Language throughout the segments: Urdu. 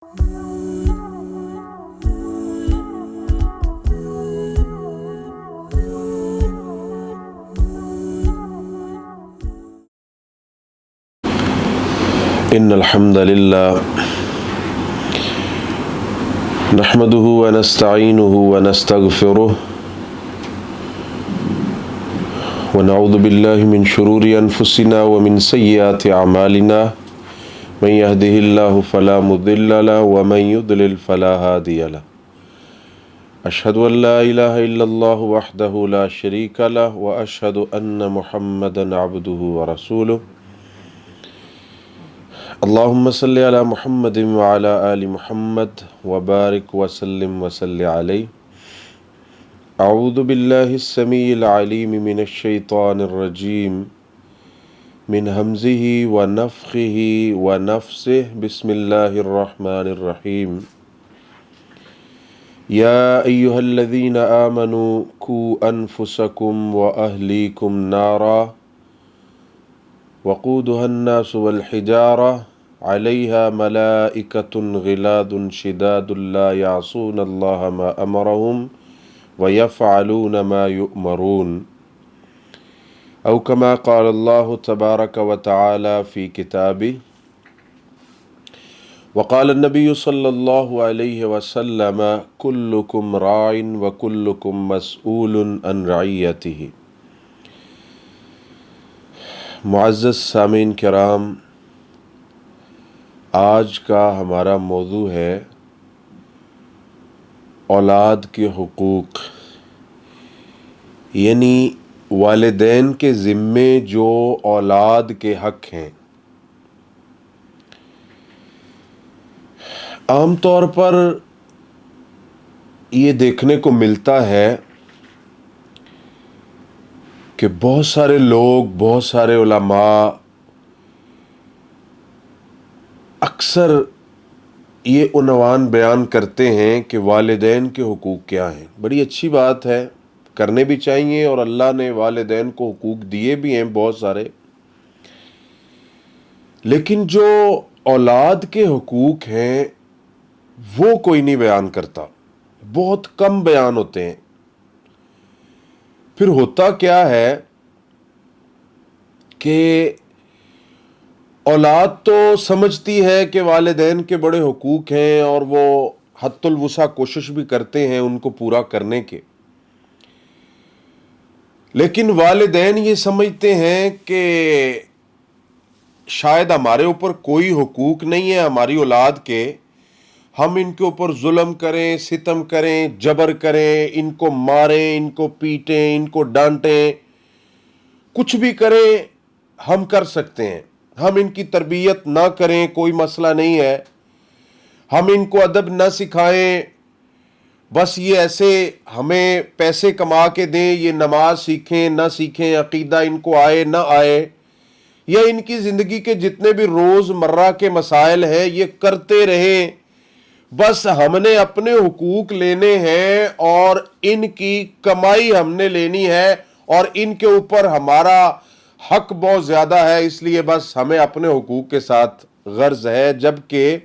إن الحمد لله نحمده ونستعينه ونستغفره ونعوذ بالله من شرور أنفسنا ومن سيئات أعمالنا من يهده الله فلا مضل له ومن يضلل فلا هادي له أشهد أن لا إله إلا الله وحده لا شريك له وأشهد أن محمدا عبده ورسوله اللهم صل على محمد وعلى آل محمد وبارك وسلم وصل عليه أعوذ بالله السميع العليم من الشيطان الرجيم من همزه ونفخه ونفسه بسم الله الرحمن الرحيم يا أيها الذين آمنوا قوا أنفسكم وأهليكم نارا وقودها الناس والحجارة عليها ملائكة غلاظ شداد لا يعصون الله ما أمرهم ويفعلون ما يؤمرون أو كما قال الله تبارك وتعالى في كتابه وقال النبي صلى الله عليه وسلم كلكم راع وكلكم مسؤول عن رعيته. معزز سامعین کرام، آج کا ہمارا موضوع ہے اولاد کے حقوق، یعنی والدین کے ذمے جو اولاد کے حق ہیں۔ عام طور پر یہ دیکھنے کو ملتا ہے کہ بہت سارے لوگ، بہت سارے علماء اکثر یہ عنوان بیان کرتے ہیں کہ والدین کے حقوق کیا ہیں۔ بڑی اچھی بات ہے، کرنے بھی چاہیے، اور اللہ نے والدین کو حقوق دیے بھی ہیں بہت سارے، لیکن جو اولاد کے حقوق ہیں وہ کوئی نہیں بیان کرتا، بہت کم بیان ہوتے ہیں۔ پھر ہوتا کیا ہے کہ اولاد تو سمجھتی ہے کہ والدین کے بڑے حقوق ہیں اور وہ حد الوسع کوشش بھی کرتے ہیں ان کو پورا کرنے کے، لیکن والدین یہ سمجھتے ہیں کہ شاید ہمارے اوپر کوئی حقوق نہیں ہے ہماری اولاد کے، ہم ان کے اوپر ظلم کریں، ستم کریں، جبر کریں، ان کو ماریں، ان کو پیٹیں، ان کو ڈانٹیں، کچھ بھی کریں ہم کر سکتے ہیں۔ ہم ان کی تربیت نہ کریں کوئی مسئلہ نہیں ہے، ہم ان کو ادب نہ سکھائیں، بس یہ ایسے ہمیں پیسے کما کے دیں، یہ نماز سیکھیں نہ سیکھیں، عقیدہ ان کو آئے نہ آئے، یا ان کی زندگی کے جتنے بھی روز مرہ کے مسائل ہیں یہ کرتے رہیں، بس ہم نے اپنے حقوق لینے ہیں اور ان کی کمائی ہم نے لینی ہے اور ان کے اوپر ہمارا حق بہت زیادہ ہے، اس لیے بس ہمیں اپنے حقوق کے ساتھ غرض ہے، جبکہ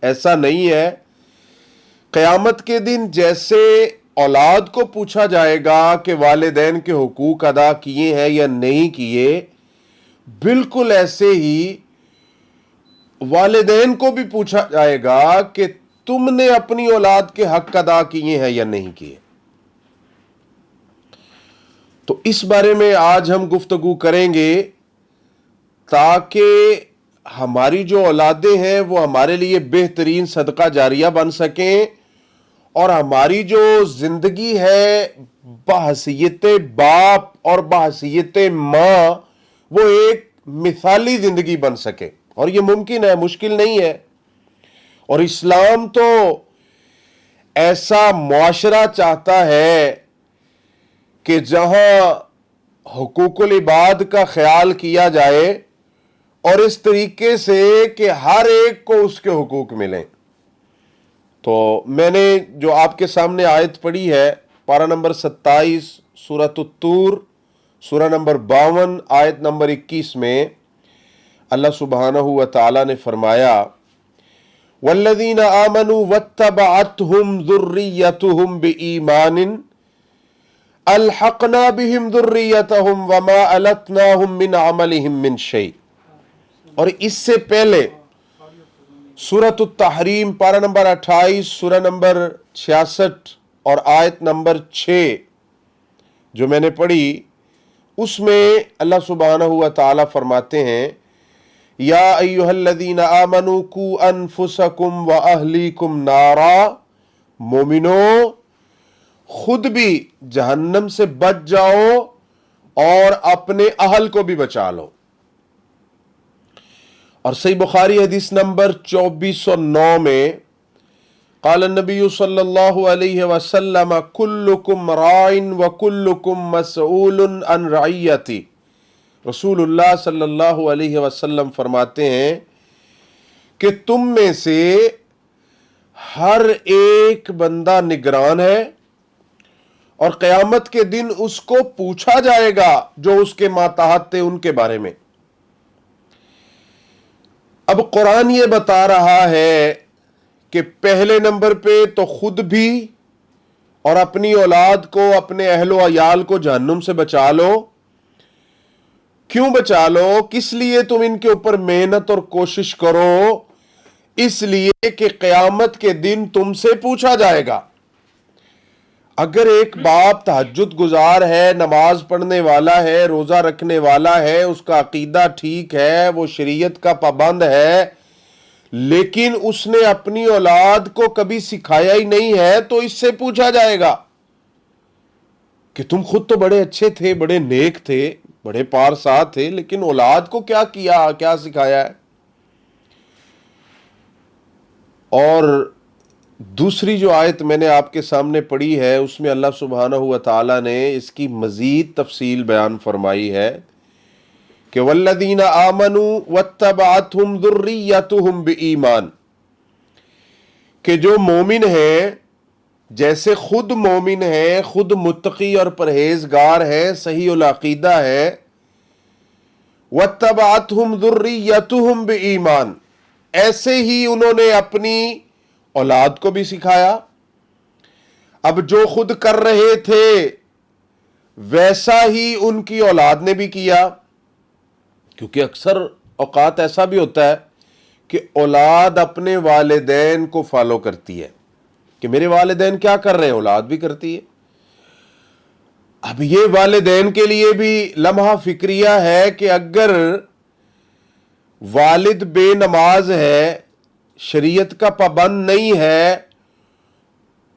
ایسا نہیں ہے۔ قیامت کے دن جیسے اولاد کو پوچھا جائے گا کہ والدین کے حقوق ادا کیے ہیں یا نہیں کیے، بالکل ایسے ہی والدین کو بھی پوچھا جائے گا کہ تم نے اپنی اولاد کے حق ادا کیے ہیں یا نہیں کیے۔ تو اس بارے میں آج ہم گفتگو کریں گے تاکہ ہماری جو اولادیں ہیں وہ ہمارے لیے بہترین صدقہ جاریہ بن سکیں، اور ہماری جو زندگی ہے بحیثیت باپ اور بحیثیت ماں وہ ایک مثالی زندگی بن سکے، اور یہ ممکن ہے، مشکل نہیں ہے۔ اور اسلام تو ایسا معاشرہ چاہتا ہے کہ جہاں حقوق العباد کا خیال کیا جائے اور اس طریقے سے کہ ہر ایک کو اس کے حقوق ملیں۔ تو میں نے جو آپ کے سامنے آیت پڑھی ہے، پارہ نمبر 27 سورۃ الطور، سورہ نمبر 52 آیت نمبر 21 میں اللہ سبحانہ و تعالیٰ نے فرمایا والذین آمنوا واتبعتهم ذریتهم بإیمان الحقنا بهم ذریتهم وما التناهم من عملهم من شیء۔ اور اس سے پہلے سورۃ التحریم پارہ نمبر 28، سورہ نمبر 66 اور آیت نمبر 6 جو میں نے پڑھی، اس میں اللہ سبحانہ و تعالی فرماتے ہیں یا ایھا الذین آمنوا قوا انفسکم واہلیکم نارا، مومنو خود بھی جہنم سے بچ جاؤ اور اپنے اہل کو بھی بچا لو۔ اور صحیح بخاری حدیث نمبر 2409 میں قال النبی صلی اللہ علیہ وسلم کلکم راع وکلکم مسئول عن رعیتی۔ رسول اللہ صلی اللہ علیہ وسلم فرماتے ہیں کہ تم میں سے ہر ایک بندہ نگران ہے اور قیامت کے دن اس کو پوچھا جائے گا جو اس کے ماتحت تھے ان کے بارے میں۔ اب قرآن یہ بتا رہا ہے کہ پہلے نمبر پہ تو خود بھی اور اپنی اولاد کو، اپنے اہل و عیال کو جہنم سے بچا لو۔ کیوں بچا لو؟ کس لیے تم ان کے اوپر محنت اور کوشش کرو؟ اس لیے کہ قیامت کے دن تم سے پوچھا جائے گا۔ اگر ایک باپ تہجد گزار ہے، نماز پڑھنے والا ہے، روزہ رکھنے والا ہے، اس کا عقیدہ ٹھیک ہے، وہ شریعت کا پابند ہے، لیکن اس نے اپنی اولاد کو کبھی سکھایا ہی نہیں ہے، تو اس سے پوچھا جائے گا کہ تم خود تو بڑے اچھے تھے، بڑے نیک تھے، بڑے پارسا تھے، لیکن اولاد کو کیا کیا، کیا سکھایا ہے؟ اور دوسری جو آیت میں نے آپ کے سامنے پڑھی ہے، اس میں اللہ سبحانہ و تعالی نے اس کی مزید تفصیل بیان فرمائی ہے کہ والذین آمنوا واتبعتهم ذریتهم بإیمان، کہ جو مومن ہیں، جیسے خود مومن ہیں، خود متقی اور پرہیزگار ہیں، صحیح العقیدہ ہے، واتبعتهم ذریتهم بإیمان، ایسے ہی انہوں نے اپنی اولاد کو بھی سکھایا۔ اب جو خود کر رہے تھے ویسا ہی ان کی اولاد نے بھی کیا، کیونکہ اکثر اوقات ایسا بھی ہوتا ہے کہ اولاد اپنے والدین کو فالو کرتی ہے کہ میرے والدین کیا کر رہے ہیں، اولاد بھی کرتی ہے۔ اب یہ والدین کے لیے بھی لمحہ فکریہ ہے کہ اگر والد بے نماز ہے، شریعت کا پابند نہیں ہے،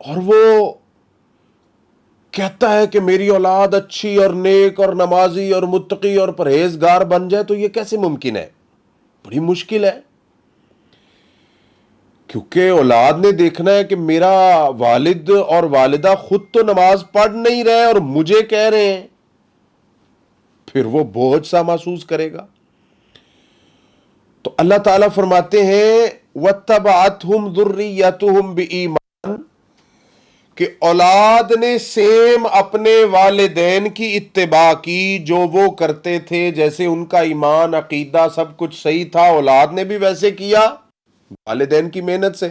اور وہ کہتا ہے کہ میری اولاد اچھی اور نیک اور نمازی اور متقی اور پرہیزگار بن جائے، تو یہ کیسے ممکن ہے؟ بڑی مشکل ہے، کیونکہ اولاد نے دیکھنا ہے کہ میرا والد اور والدہ خود تو نماز پڑھ نہیں رہے اور مجھے کہہ رہے ہیں، پھر وہ بوجھ سا محسوس کرے گا۔ تو اللہ تعالیٰ فرماتے ہیں وَاتَّبَعَتْهُمْ ذُرِّيَّتُهُمْ بِإِیمان، کہ اولاد نے سیم اپنے والدین کی اتباع کی، جو وہ کرتے تھے، جیسے ان کا ایمان، عقیدہ سب کچھ صحیح تھا، اولاد نے بھی ویسے کیا والدین کی محنت سے۔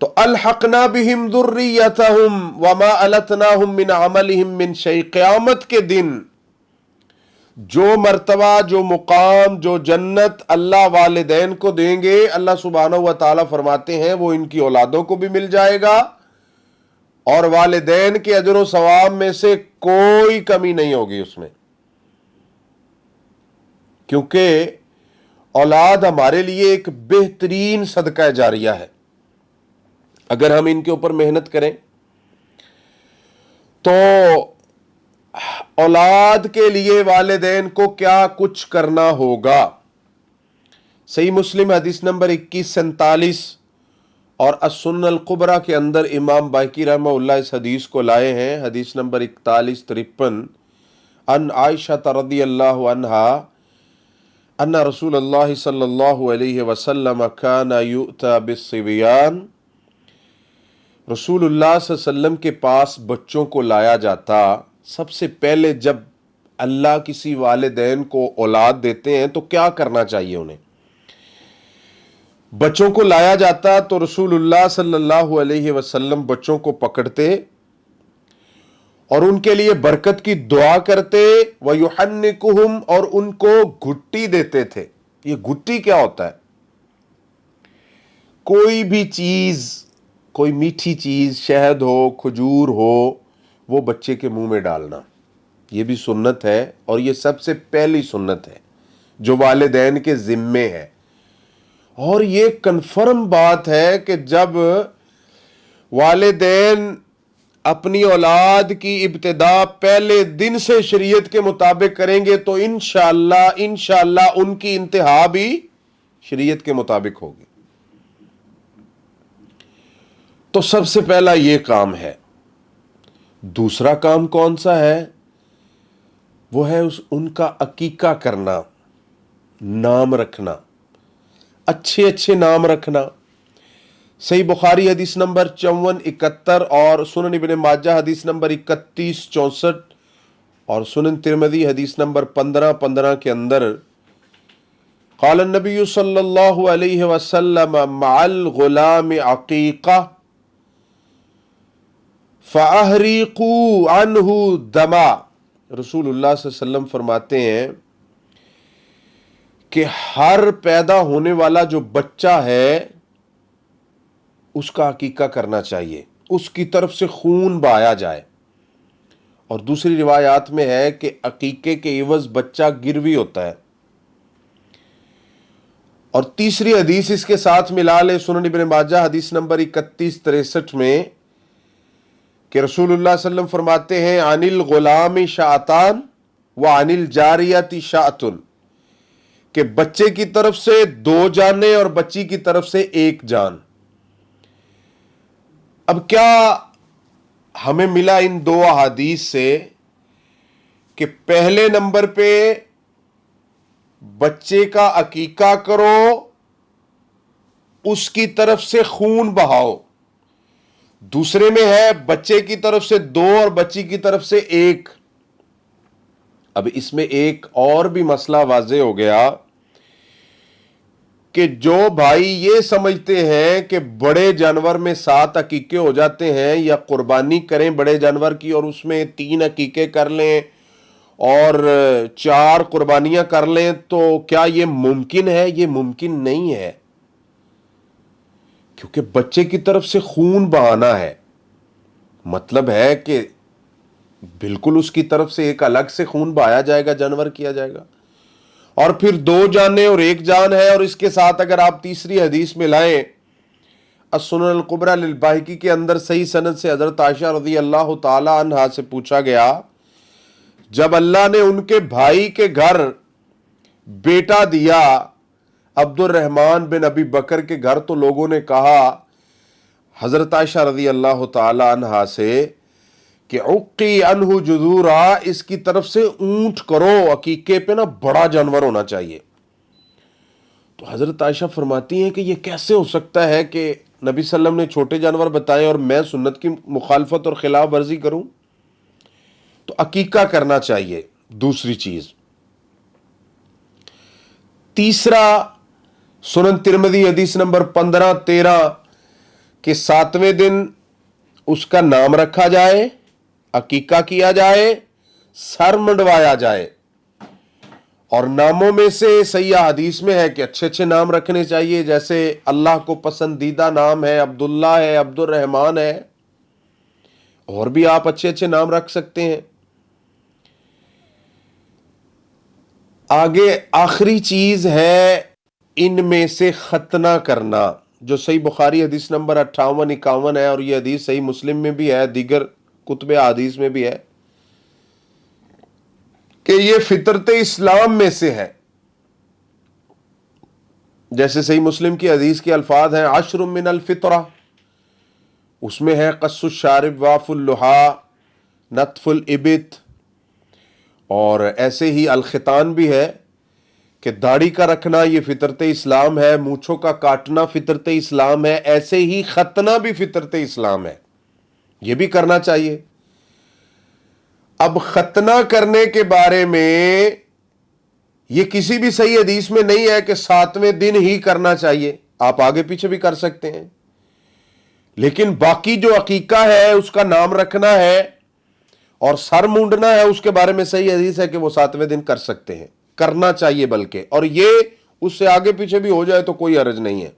تو الحقنا بہم ذریتہم وما التناہم من عملہم من شیء، قیامت کے دن جو مرتبہ، جو مقام، جو جنت اللہ والدین کو دیں گے، اللہ سبحانہ و تعالیٰ فرماتے ہیں وہ ان کی اولادوں کو بھی مل جائے گا، اور والدین کے اجر و ثواب میں سے کوئی کمی نہیں ہوگی اس میں، کیونکہ اولاد ہمارے لیے ایک بہترین صدقہ جاریہ ہے۔ اگر ہم ان کے اوپر محنت کریں تو اولاد کے لیے والدین کو کیا کچھ کرنا ہوگا۔ صحیح مسلم حدیث نمبر 2147 اور السنن الکبریٰ کے اندر امام بائقی رحمہ اللہ اس حدیث کو لائے ہیں، حدیث نمبر 4153، ان عائشہ رضی اللہ عنہا ان رسول اللہ صلی اللہ علیہ وسلم کان یؤتی بالصبیان، رسول اللہ صلی اللہ علیہ وسلم کے پاس بچوں کو لایا جاتا۔ سب سے پہلے جب اللہ کسی والدین کو اولاد دیتے ہیں تو کیا کرنا چاہیے انہیں؟ بچوں کو لایا جاتا تو رسول اللہ صلی اللہ علیہ وسلم بچوں کو پکڑتے اور ان کے لیے برکت کی دعا کرتے، وَيُحَنِّكُهُمْ، اور ان کو گھٹی دیتے تھے۔ یہ گھٹی کیا ہوتا ہے؟ کوئی بھی چیز، کوئی میٹھی چیز، شہد ہو، کھجور ہو، وہ بچے کے منہ میں ڈالنا، یہ بھی سنت ہے، اور یہ سب سے پہلی سنت ہے جو والدین کے ذمے ہے۔ اور یہ کنفرم بات ہے کہ جب والدین اپنی اولاد کی ابتدا پہلے دن سے شریعت کے مطابق کریں گے تو انشاءاللہ ان کی انتہا بھی شریعت کے مطابق ہوگی۔ تو سب سے پہلا یہ کام ہے۔ دوسرا کام کون سا ہے؟ وہ ہے ان کا عقیقہ کرنا، نام رکھنا، اچھے اچھے نام رکھنا۔ صحیح بخاری حدیث نمبر 5471 اور سنن ابن ماجہ حدیث نمبر 3164 اور سنن ترمذی حدیث نمبر 1515 کے اندر قال النبی صلی اللہ علیہ وسلم مع الغلام عقیقہ فَأَحْرِقُوا عَنْهُ دَمًا، رسول اللہ صلی اللہ علیہ وسلم فرماتے ہیں کہ ہر پیدا ہونے والا جو بچہ ہے اس کا عقیقہ کرنا چاہیے، اس کی طرف سے خون بہایا جائے۔ اور دوسری روایات میں ہے کہ عقیقے کے عوض بچہ گروی ہوتا ہے۔ اور تیسری حدیث اس کے ساتھ ملا لے، سنن ابن ماجہ حدیث نمبر 3163 میں کہ رسول اللہ صلی اللہ علیہ وسلم فرماتے ہیں عن الغلام شاتان وعن الجاریۃ شاۃ، کہ بچے کی طرف سے 2 جانیں اور بچی کی طرف سے 1 جان۔ اب کیا ہمیں ملا ان 2 احادیث سے کہ پہلے نمبر پہ بچے کا عقیقہ کرو، اس کی طرف سے خون بہاؤ۔ دوسرے میں ہے بچے کی طرف سے 2 اور بچی کی طرف سے 1۔ اب اس میں ایک اور بھی مسئلہ واضح ہو گیا کہ جو بھائی یہ سمجھتے ہیں کہ بڑے جانور میں 7 عقیقے ہو جاتے ہیں، یا قربانی کریں بڑے جانور کی اور اس میں 3 عقیقے کر لیں اور 4 قربانیاں کر لیں، تو کیا یہ ممکن ہے؟ یہ ممکن نہیں ہے، کیونکہ بچے کی طرف سے خون بہانا ہے، مطلب ہے کہ بالکل اس کی طرف سے ایک الگ سے خون بہایا جائے گا، جانور کیا جائے گا۔ اور پھر 2 جانیں اور 1 جان ہے، اور اس کے ساتھ اگر آپ تیسری حدیث میں لائیں السنن الکبریٰ للبیہقی کے اندر صحیح سند سے حضرت عائشہ رضی اللہ تعالی عنہا سے پوچھا گیا، جب اللہ نے ان کے بھائی کے گھر بیٹا دیا عبد الرحمن بن ابی بکر کے گھر، تو لوگوں نے کہا حضرت عائشہ رضی اللہ تعالی عنہا سے کہ عقی عنہ جذورا، اس کی طرف سے اونٹ کرو، عقیقے پہ نا بڑا جانور ہونا چاہیے۔ تو حضرت عائشہ فرماتی ہیں کہ یہ کیسے ہو سکتا ہے کہ نبی صلی اللہ علیہ وسلم نے چھوٹے جانور بتائے اور میں سنت کی مخالفت اور خلاف ورزی کروں؟ تو عقیقہ کرنا چاہیے۔ دوسری چیز، تیسرا سنن ترمذی حدیث نمبر 1513 کہ 7ویں دن اس کا نام رکھا جائے، عقیقہ کیا جائے، سر منڈوایا جائے۔ اور ناموں میں سے صحیح حدیث میں ہے کہ اچھے اچھے نام رکھنے چاہیے، جیسے اللہ کو پسندیدہ نام ہے عبداللہ ہے، عبد الرحمن ہے، اور بھی آپ اچھے اچھے نام رکھ سکتے ہیں۔ آگے آخری چیز ہے ان میں سے ختنہ کرنا، جو صحیح بخاری حدیث نمبر 5851 ہے، اور یہ حدیث صحیح مسلم میں بھی ہے، دیگر کتب حدیث میں بھی ہے کہ یہ فطرت اسلام میں سے ہے۔ جیسے صحیح مسلم کی حدیث کے الفاظ ہیں 10 من الفطرہ، اس میں ہے قص الشارب، واف اللحا، نتف الابط، اور ایسے ہی الختان بھی ہے کہ داڑھی کا رکھنا یہ فطرت اسلام ہے، مونچھوں کا کاٹنا فطرت اسلام ہے، ایسے ہی ختنہ بھی فطرت اسلام ہے، یہ بھی کرنا چاہیے۔ اب ختنہ کرنے کے بارے میں یہ کسی بھی صحیح حدیث میں نہیں ہے کہ 7ویں دن ہی کرنا چاہیے، آپ آگے پیچھے بھی کر سکتے ہیں، لیکن باقی جو عقیقہ ہے اس کا نام رکھنا ہے اور سر مونڈنا ہے، اس کے بارے میں صحیح حدیث ہے کہ وہ 7ویں دن کر سکتے ہیں، کرنا چاہیے بلکہ، اور یہ اس سے آگے پیچھے بھی ہو جائے تو کوئی حرج نہیں ہے۔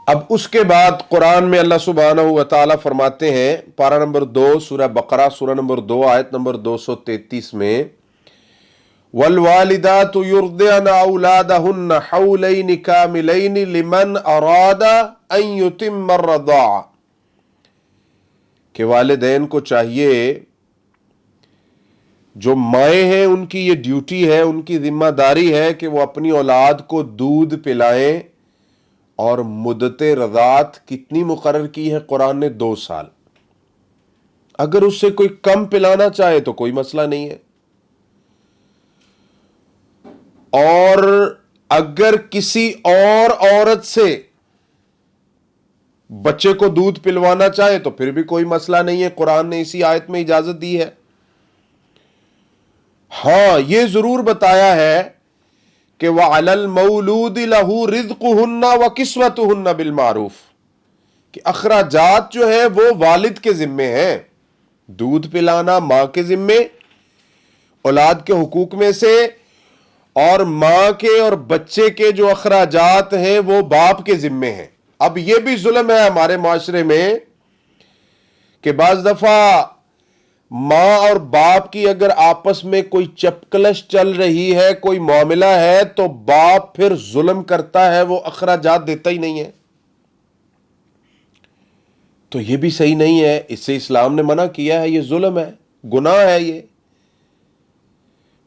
اب اس کے بعد قرآن میں اللہ سبحانہ و تعالیٰ فرماتے ہیں، پارہ نمبر 2 سورہ بقرہ سورہ نمبر 2 آیت نمبر 233 میں، وَالْوَالِدَاتُ يُرْضِعْنَ أَوْلَادَهُنَّ حَوْلَيْنِ كَامِلَيْنِ لِمَنْ أَرَادَ أَنْ يُتِمَّ الرَّضَاعَ، کہ والدین کو چاہیے، جو مائیں ہیں ان کی یہ ڈیوٹی ہے، ان کی ذمہ داری ہے کہ وہ اپنی اولاد کو دودھ پلائیں، اور مدت رضاعت کتنی مقرر کی ہے قرآن نے؟ 2 سال۔ اگر اس سے کوئی کم پلانا چاہے تو کوئی مسئلہ نہیں ہے، اور اگر کسی اور عورت سے بچے کو دودھ پلوانا چاہے تو پھر بھی کوئی مسئلہ نہیں ہے، قرآن نے اسی آیت میں اجازت دی ہے۔ ہاں یہ ضرور بتایا ہے کہ وَعَلَى الْمَوْلُودِ لَهُ رِزْقُهُنَّ وَكِسْوَتُهُنَّ بِالْمَعْرُوفِ، کہ اخراجات جو ہے وہ والد کے ذمے ہیں، دودھ پلانا ماں کے ذمے، اولاد کے حقوق میں سے، اور ماں کے اور بچے کے جو اخراجات ہیں وہ باپ کے ذمے ہیں۔ اب یہ بھی ظلم ہے ہمارے معاشرے میں کہ بعض دفعہ ماں اور باپ کی اگر آپس میں کوئی چپکلش چل رہی ہے، کوئی معاملہ ہے، تو باپ پھر ظلم کرتا ہے، وہ اخراجات دیتا ہی نہیں ہے۔ تو یہ بھی صحیح نہیں ہے، اس سے اسلام نے منع کیا ہے، یہ ظلم ہے، گناہ ہے یہ۔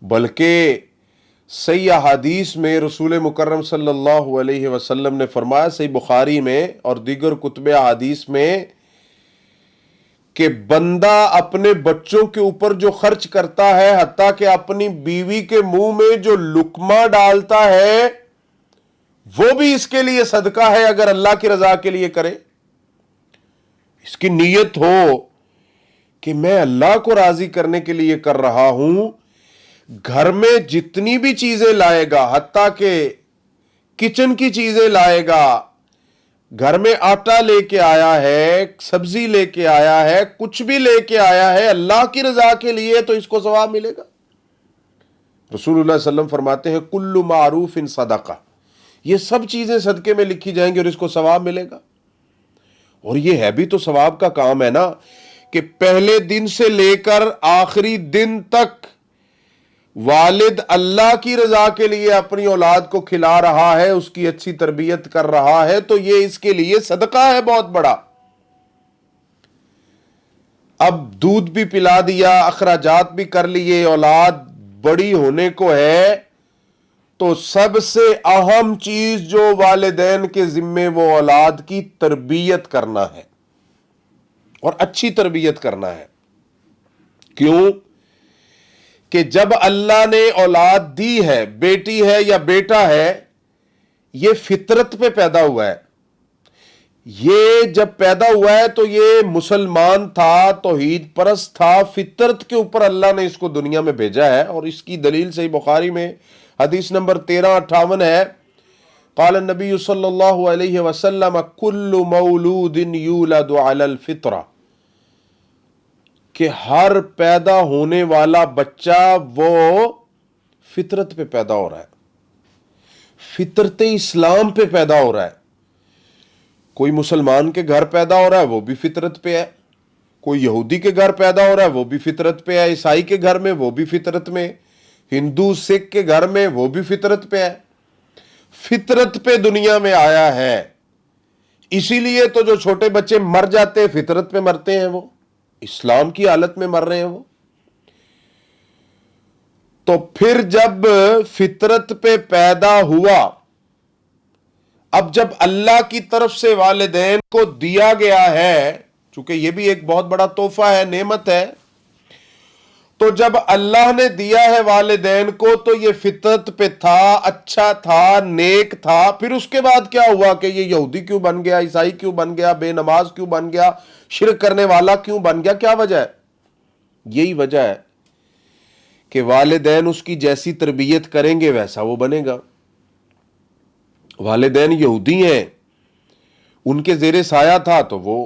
بلکہ صحیح احادیث میں رسول مکرم صلی اللہ علیہ وسلم نے فرمایا، صحیح بخاری میں اور دیگر کتب احادیث میں، کہ بندہ اپنے بچوں کے اوپر جو خرچ کرتا ہے، حتیٰ کہ اپنی بیوی کے منہ میں جو لقمہ ڈالتا ہے، وہ بھی اس کے لیے صدقہ ہے اگر اللہ کی رضا کے لیے کرے۔ اس کی نیت ہو کہ میں اللہ کو راضی کرنے کے لیے کر رہا ہوں، گھر میں جتنی بھی چیزیں لائے گا، حتیٰ کہ کچن کی چیزیں لائے گا، گھر میں آٹا لے کے آیا ہے، سبزی لے کے آیا ہے، کچھ بھی لے کے آیا ہے اللہ کی رضا کے لیے، تو اس کو ثواب ملے گا۔ رسول اللہ صلی اللہ علیہ وسلم فرماتے ہیں، کل معروف صدقہ، یہ سب چیزیں صدقے میں لکھی جائیں گی اور اس کو ثواب ملے گا۔ اور یہ ہے بھی تو ثواب کا کام ہے نا، کہ پہلے دن سے لے کر آخری دن تک والد اللہ کی رضا کے لیے اپنی اولاد کو کھلا رہا ہے، اس کی اچھی تربیت کر رہا ہے، تو یہ اس کے لیے صدقہ ہے بہت بڑا۔ اب دودھ بھی پلا دیا، اخراجات بھی کر لیے، اولاد بڑی ہونے کو ہے، تو سب سے اہم چیز جو والدین کے ذمے وہ اولاد کی تربیت کرنا ہے، اور اچھی تربیت کرنا ہے۔ کیوں؟ کہ جب اللہ نے اولاد دی ہے، بیٹی ہے یا بیٹا ہے، یہ فطرت پہ پیدا ہوا ہے۔ یہ جب پیدا ہوا ہے تو یہ مسلمان تھا، توحید پرست تھا، فطرت کے اوپر اللہ نے اس کو دنیا میں بھیجا ہے، اور اس کی دلیل صحیح بخاری میں حدیث نمبر 1358 ہے، قال النبی صلی اللہ علیہ وسلم، کل مولود یولد علی الفطرہ، کہ ہر پیدا ہونے والا بچہ وہ فطرت پہ پیدا ہو رہا ہے، فطرت اسلام پہ پیدا ہو رہا ہے۔ کوئی مسلمان کے گھر پیدا ہو رہا ہے وہ بھی فطرت پہ ہے، کوئی یہودی کے گھر پیدا ہو رہا ہے وہ بھی فطرت پہ ہے، عیسائی کے گھر میں وہ بھی فطرت میں، ہندو سکھ کے گھر میں وہ بھی فطرت پہ ہے، فطرت پہ دنیا میں آیا ہے۔ اسی لیے تو جو چھوٹے بچے مر جاتے ہیں فطرت پہ مرتے ہیں، وہ اسلام کی حالت میں مر رہے ہیں وہ۔ تو پھر جب فطرت پہ پیدا ہوا، اب جب اللہ کی طرف سے والدین کو دیا گیا ہے، چونکہ یہ بھی ایک بہت بڑا تحفہ ہے، نعمت ہے، تو جب اللہ نے دیا ہے والدین کو تو یہ فطرت پہ تھا، اچھا تھا، نیک تھا۔ پھر اس کے بعد کیا ہوا کہ یہ یہودی کیوں بن گیا، عیسائی کیوں بن گیا، بے نماز کیوں بن گیا، شرک کرنے والا کیوں بن گیا؟ کیا وجہ ہے؟ یہی وجہ ہے کہ والدین اس کی جیسی تربیت کریں گے ویسا وہ بنے گا۔ والدین یہودی ہیں، ان کے زیر سایہ تھا تو وہ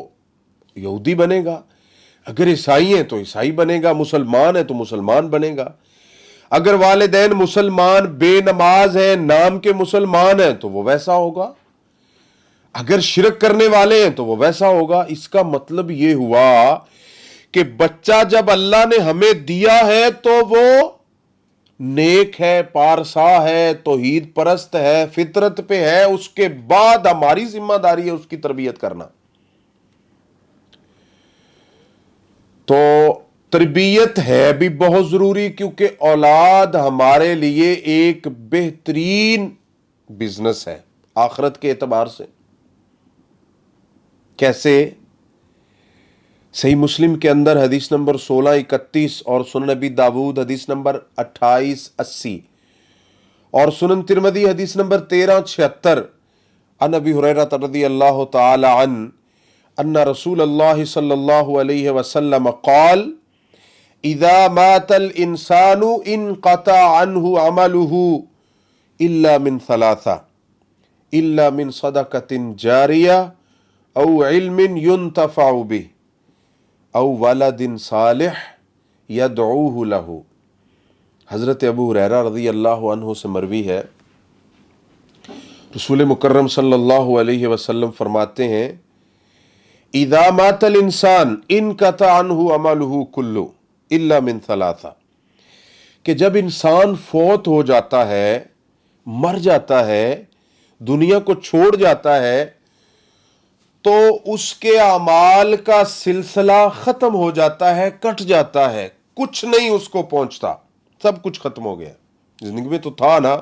یہودی بنے گا، اگر عیسائی ہیں تو عیسائی بنے گا، مسلمان ہے تو مسلمان بنے گا۔ اگر والدین مسلمان بے نماز ہیں، نام کے مسلمان ہیں، تو وہ ویسا ہوگا، اگر شرک کرنے والے ہیں تو وہ ویسا ہوگا۔ اس کا مطلب یہ ہوا کہ بچہ جب اللہ نے ہمیں دیا ہے تو وہ نیک ہے، پارسا ہے، توحید پرست ہے، فطرت پہ ہے، اس کے بعد ہماری ذمہ داری ہے اس کی تربیت کرنا۔ تو تربیت ہے بھی بہت ضروری، کیونکہ اولاد ہمارے لیے ایک بہترین بزنس ہے آخرت کے اعتبار سے۔ کیسے؟ صحیح مسلم کے اندر حدیث نمبر 1631 اور سنن نبی داود حدیث نمبر 2880 اور سنن ترمذی حدیث نمبر 1376 عن ابی ہریرہ رضی اللہ تعالی عنہ ان رسول اللہ صلی اللہ علیہ وسلم قال اذا مات الانسان انقطع عنه عمله الا من ثلاثة الا من صدقة جاریہ او علم ينتفع به او ولد صالح يدعوه له۔ حضرت ابو ہریرہ رضی اللہ عنہ سے مروی ہے، رسول مکرم صلی اللہ علیہ وسلم فرماتے ہیں اذا مات الانسان انقطع عنہ عمله كله الا من ثلاثة، کہ جب انسان فوت ہو جاتا ہے، مر جاتا ہے، دنیا کو چھوڑ جاتا ہے، تو اس کے اعمال کا سلسلہ ختم ہو جاتا ہے، کٹ جاتا ہے، کچھ نہیں اس کو پہنچتا، سب کچھ ختم ہو گیا۔ زندگی میں تو تھا نا،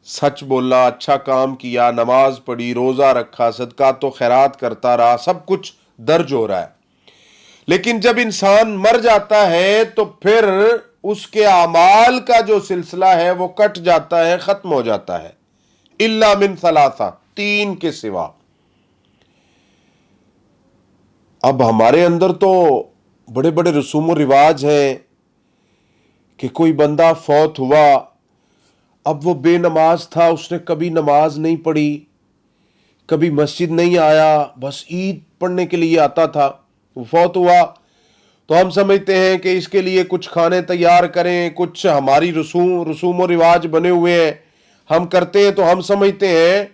سچ بولا، اچھا کام کیا، نماز پڑھی، روزہ رکھا، صدقات و خیرات کرتا رہا، سب کچھ درج ہو رہا ہے، لیکن جب انسان مر جاتا ہے تو پھر اس کے اعمال کا جو سلسلہ ہے وہ کٹ جاتا ہے، ختم ہو جاتا ہے، الا من ثلاثہ، تین کے سوا۔ اب ہمارے اندر تو بڑے بڑے رسوم و رواج ہیں کہ کوئی بندہ فوت ہوا، اب وہ بے نماز تھا، اس نے کبھی نماز نہیں پڑھی، کبھی مسجد نہیں آیا، بس عید پڑھنے کے لیے آتا تھا، وہ فوت ہوا تو ہم سمجھتے ہیں کہ اس کے لیے کچھ کھانے تیار کریں، کچھ ہماری رسوم و رواج بنے ہوئے ہیں، ہم کرتے ہیں، تو ہم سمجھتے ہیں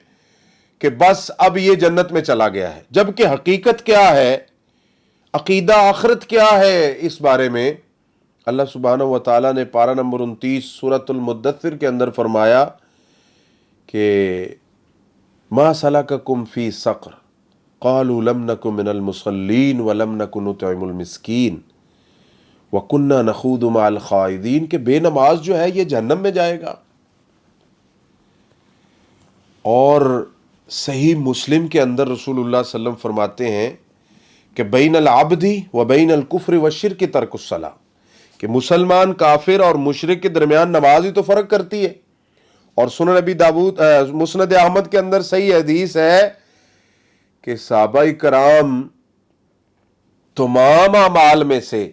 کہ بس اب یہ جنت میں چلا گیا ہے، جبکہ حقیقت کیا ہے، عقیدہ آخرت کیا ہے، اس بارے میں اللہ سبحانہ و تعالیٰ نے پارہ نمبر 29 سورۃ المدثر کے اندر فرمایا کہ ما سلککم فی سقر قالوا لم نک من المصلین ولم نک نطعم المسکین وکنا نخوض مع الخائضین، کہ بے نماز جو ہے یہ جہنم میں جائے گا۔ اور صحیح مسلم کے اندر رسول اللہ صلی اللہ علیہ وسلم فرماتے ہیں کہ بین العبد و بین الکفر والشرک ترک الصلاۃ، کہ مسلمان کافر اور مشرک کے درمیان نماز ہی تو فرق کرتی ہے۔ اور سنن نبی داود مسند احمد کے اندر صحیح حدیث ہے کہ صحابہ کرام تمام اعمال میں سے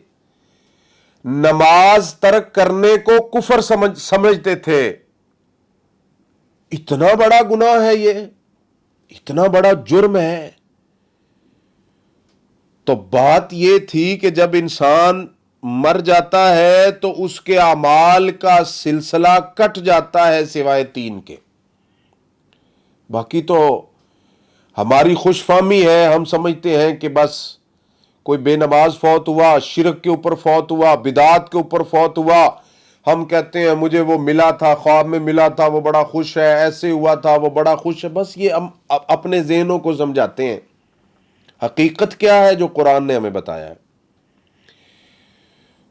نماز ترک کرنے کو کفر سمجھتے تھے۔ اتنا بڑا گناہ ہے یہ، اتنا بڑا جرم ہے۔ تو بات یہ تھی کہ جب انسان مر جاتا ہے تو اس کے اعمال کا سلسلہ کٹ جاتا ہے سوائے تین کے۔ باقی تو ہماری خوش فہمی ہے، ہم سمجھتے ہیں کہ بس کوئی بے نماز فوت ہوا، شرک کے اوپر فوت ہوا، بدعات کے اوپر فوت ہوا، ہم کہتے ہیں مجھے وہ ملا تھا، خواب میں ملا تھا، وہ بڑا خوش ہے، ایسے ہوا تھا، وہ بڑا خوش ہے۔ بس یہ ہم اپنے ذہنوں کو سمجھاتے ہیں۔ حقیقت کیا ہے جو قرآن نے ہمیں بتایا ہے؟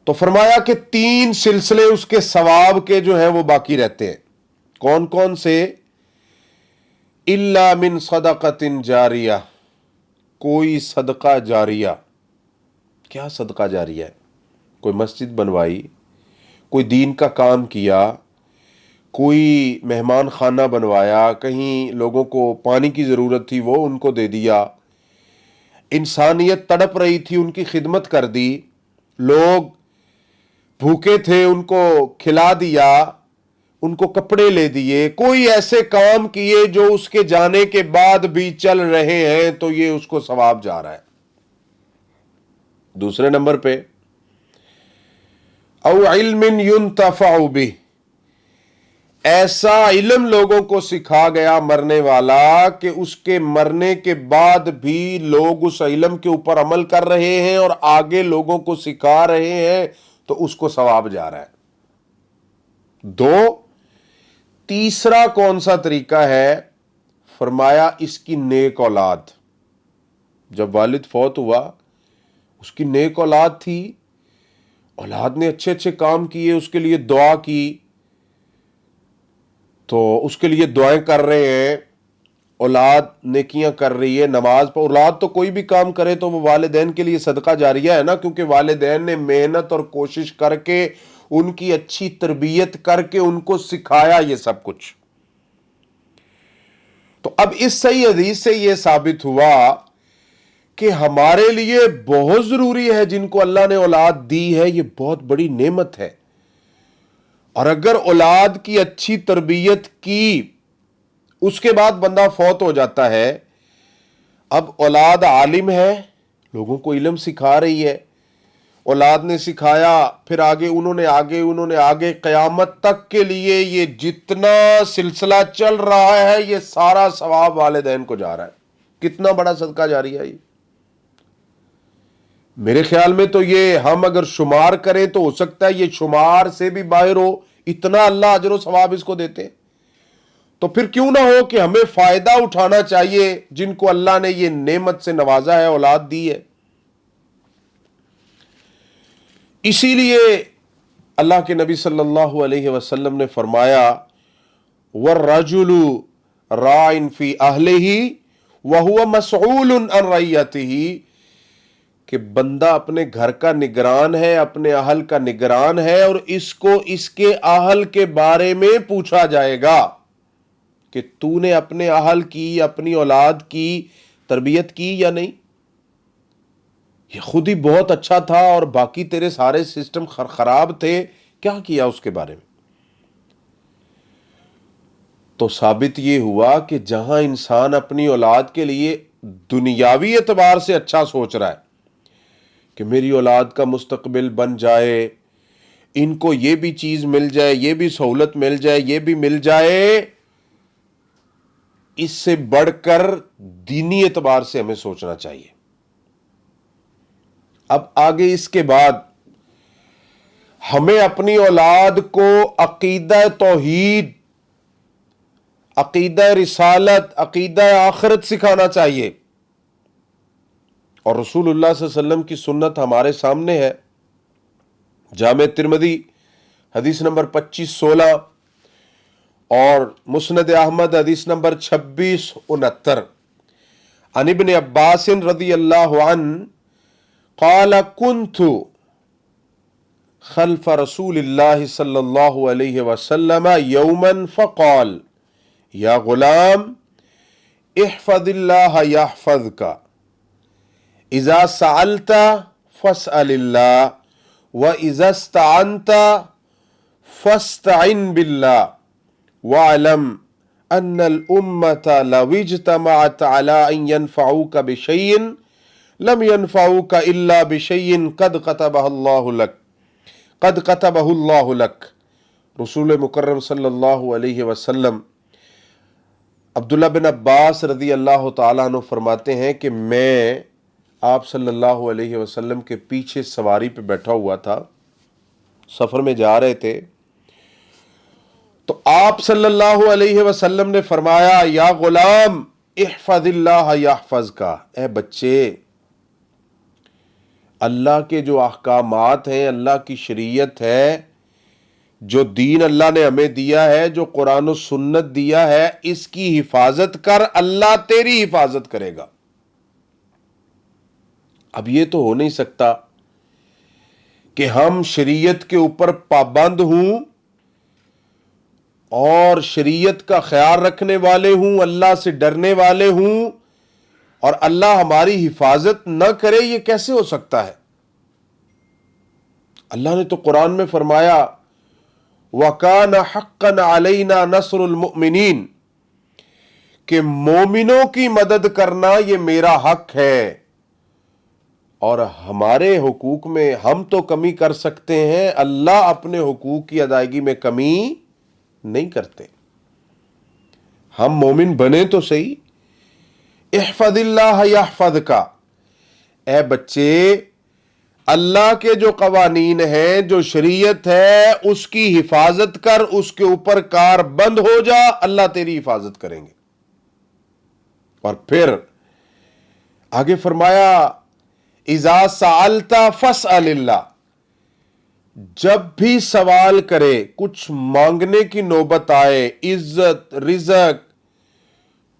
تو فرمایا کہ تین سلسلے اس کے ثواب کے جو ہیں وہ باقی رہتے ہیں۔ کون کون سے؟ الا من صدقۃ جاریہ، کوئی صدقہ جاریہ۔ کیا صدقہ جاریہ ہے؟ کوئی مسجد بنوائی، کوئی دین کا کام کیا، کوئی مہمان خانہ بنوایا، کہیں لوگوں کو پانی کی ضرورت تھی وہ ان کو دے دیا، انسانیت تڑپ رہی تھی ان کی خدمت کر دی، لوگ بھوکے تھے ان کو کھلا دیا، ان کو کپڑے لے دیے، کوئی ایسے کام کیے جو اس کے جانے کے بعد بھی چل رہے ہیں تو یہ اس کو ثواب جا رہا ہے۔ دوسرے نمبر پہ او علم ينتفع به، ایسا علم لوگوں کو سکھا گیا مرنے والا کہ اس کے مرنے کے بعد بھی لوگ اس علم کے اوپر عمل کر رہے ہیں اور آگے لوگوں کو سکھا رہے ہیں تو اس کو ثواب جا رہا ہے۔ دو، تیسرا کون سا طریقہ ہے؟ فرمایا اس کی نیک اولاد، جب والد فوت ہوا اس کی نیک اولاد تھی، اولاد نے اچھے اچھے کام کیے، اس کے لیے دعا کی تو اس کے لیے دعائیں کر رہے ہیں، اولاد نیکیاں کر رہی ہے، نماز پر، اولاد تو کوئی بھی کام کرے تو وہ والدین کے لیے صدقہ جاریہ ہے نا، کیونکہ والدین نے محنت اور کوشش کر کے ان کی اچھی تربیت کر کے ان کو سکھایا یہ سب کچھ۔ تو اب اس صحیح حدیث سے یہ ثابت ہوا کہ ہمارے لیے بہت ضروری ہے، جن کو اللہ نے اولاد دی ہے یہ بہت بڑی نعمت ہے، اور اگر اولاد کی اچھی تربیت کی اس کے بعد بندہ فوت ہو جاتا ہے، اب اولاد عالم ہے، لوگوں کو علم سکھا رہی ہے، اولاد نے سکھایا، پھر انہوں نے آگے قیامت تک کے لیے یہ جتنا سلسلہ چل رہا ہے یہ سارا ثواب والدین کو جا رہا ہے۔ کتنا بڑا صدقہ جاری ہے یہ! میرے خیال میں تو یہ ہم اگر شمار کریں تو ہو سکتا ہے یہ شمار سے بھی باہر ہو، اتنا اللہ اجر و ثواب اس کو دیتے ہیں۔ تو پھر کیوں نہ ہو کہ ہمیں فائدہ اٹھانا چاہیے جن کو اللہ نے یہ نعمت سے نوازا ہے، اولاد دی ہے۔ اسی لیے اللہ کے نبی صلی اللہ علیہ وسلم نے فرمایا وَالرَّجُلُ رَاعٍ فِي أَهْلِهِ وَهُوَ مَسْئُولٌ عَنْ رَعِيَّتِهِ، کہ بندہ اپنے گھر کا نگران ہے، اپنے اہل کا نگران ہے، اور اس کو اس کے اہل کے بارے میں پوچھا جائے گا کہ تو نے اپنے اہل کی، اپنی اولاد کی تربیت کی یا نہیں؟ یہ خود ہی بہت اچھا تھا اور باقی تیرے سارے سسٹم خراب تھے، کیا کیا اس کے بارے میں؟ تو ثابت یہ ہوا کہ جہاں انسان اپنی اولاد کے لیے دنیاوی اعتبار سے اچھا سوچ رہا ہے کہ میری اولاد کا مستقبل بن جائے، ان کو یہ بھی چیز مل جائے، یہ بھی سہولت مل جائے، یہ بھی مل جائے، اس سے بڑھ کر دینی اعتبار سے ہمیں سوچنا چاہیے۔ اب آگے اس کے بعد ہمیں اپنی اولاد کو عقیدہ توحید، عقیدہ رسالت، عقیدہ آخرت سکھانا چاہیے، اور رسول اللہ صلی اللہ علیہ وسلم کی سنت ہمارے سامنے ہے۔ جامع ترمذی حدیث نمبر 2516 اور مسند احمد حدیث نمبر 2669، عن ابن عباس رضی اللہ عنہ قال كنت خلف رسول اللہ صلی اللہ علیہ وسلم یوما فقال یا غلام احفظ اللہ یحفظک، اذا سألت فاسأل اللہ، واذا استعنت فاستعن باللہ، واعلم ان الامة لو اجتمعت على ان ينفعوك بشيء لم ينفعوك الا بشيء قد كتبه الله لك۔ رسول مکرم صلی اللہ علیہ وسلم عبداللہ بن عباس رضی اللہ تعالیٰ عنہ فرماتے ہیں کہ میں آپ صلی اللہ علیہ وسلم کے پیچھے سواری پہ بیٹھا ہوا تھا، سفر میں جا رہے تھے، تو آپ صلی اللہ علیہ وسلم نے فرمایا یا غلام احفظ اللہ یحفظک، اے بچے، اللہ کے جو احکامات ہیں، اللہ کی شریعت ہے، جو دین اللہ نے ہمیں دیا ہے، جو قرآن و سنت دیا ہے، اس کی حفاظت کر، اللہ تیری حفاظت کرے گا۔ اب یہ تو ہو نہیں سکتا کہ ہم شریعت کے اوپر پابند ہوں اور شریعت کا خیال رکھنے والے ہوں، اللہ سے ڈرنے والے ہوں، اور اللہ ہماری حفاظت نہ کرے، یہ کیسے ہو سکتا ہے؟ اللہ نے تو قرآن میں فرمایا وَكَانَ حَقًّا عَلَيْنَا نَصْرُ الْمُؤْمِنِينَ کہ مومنوں کی مدد کرنا یہ میرا حق ہے، اور ہمارے حقوق میں ہم تو کمی کر سکتے ہیں، اللہ اپنے حقوق کی ادائیگی میں کمی نہیں کرتے۔ ہم مومن بنے تو صحیح۔ احفظ اللہ یحفظک، اے بچے اللہ کے جو قوانین ہیں، جو شریعت ہے، اس کی حفاظت کر، اس کے اوپر کار بند ہو جا، اللہ تیری حفاظت کریں گے۔ اور پھر آگے فرمایا اذا سألت فاسأل اللہ، جب بھی سوال کرے، کچھ مانگنے کی نوبت آئے، عزت، رزق،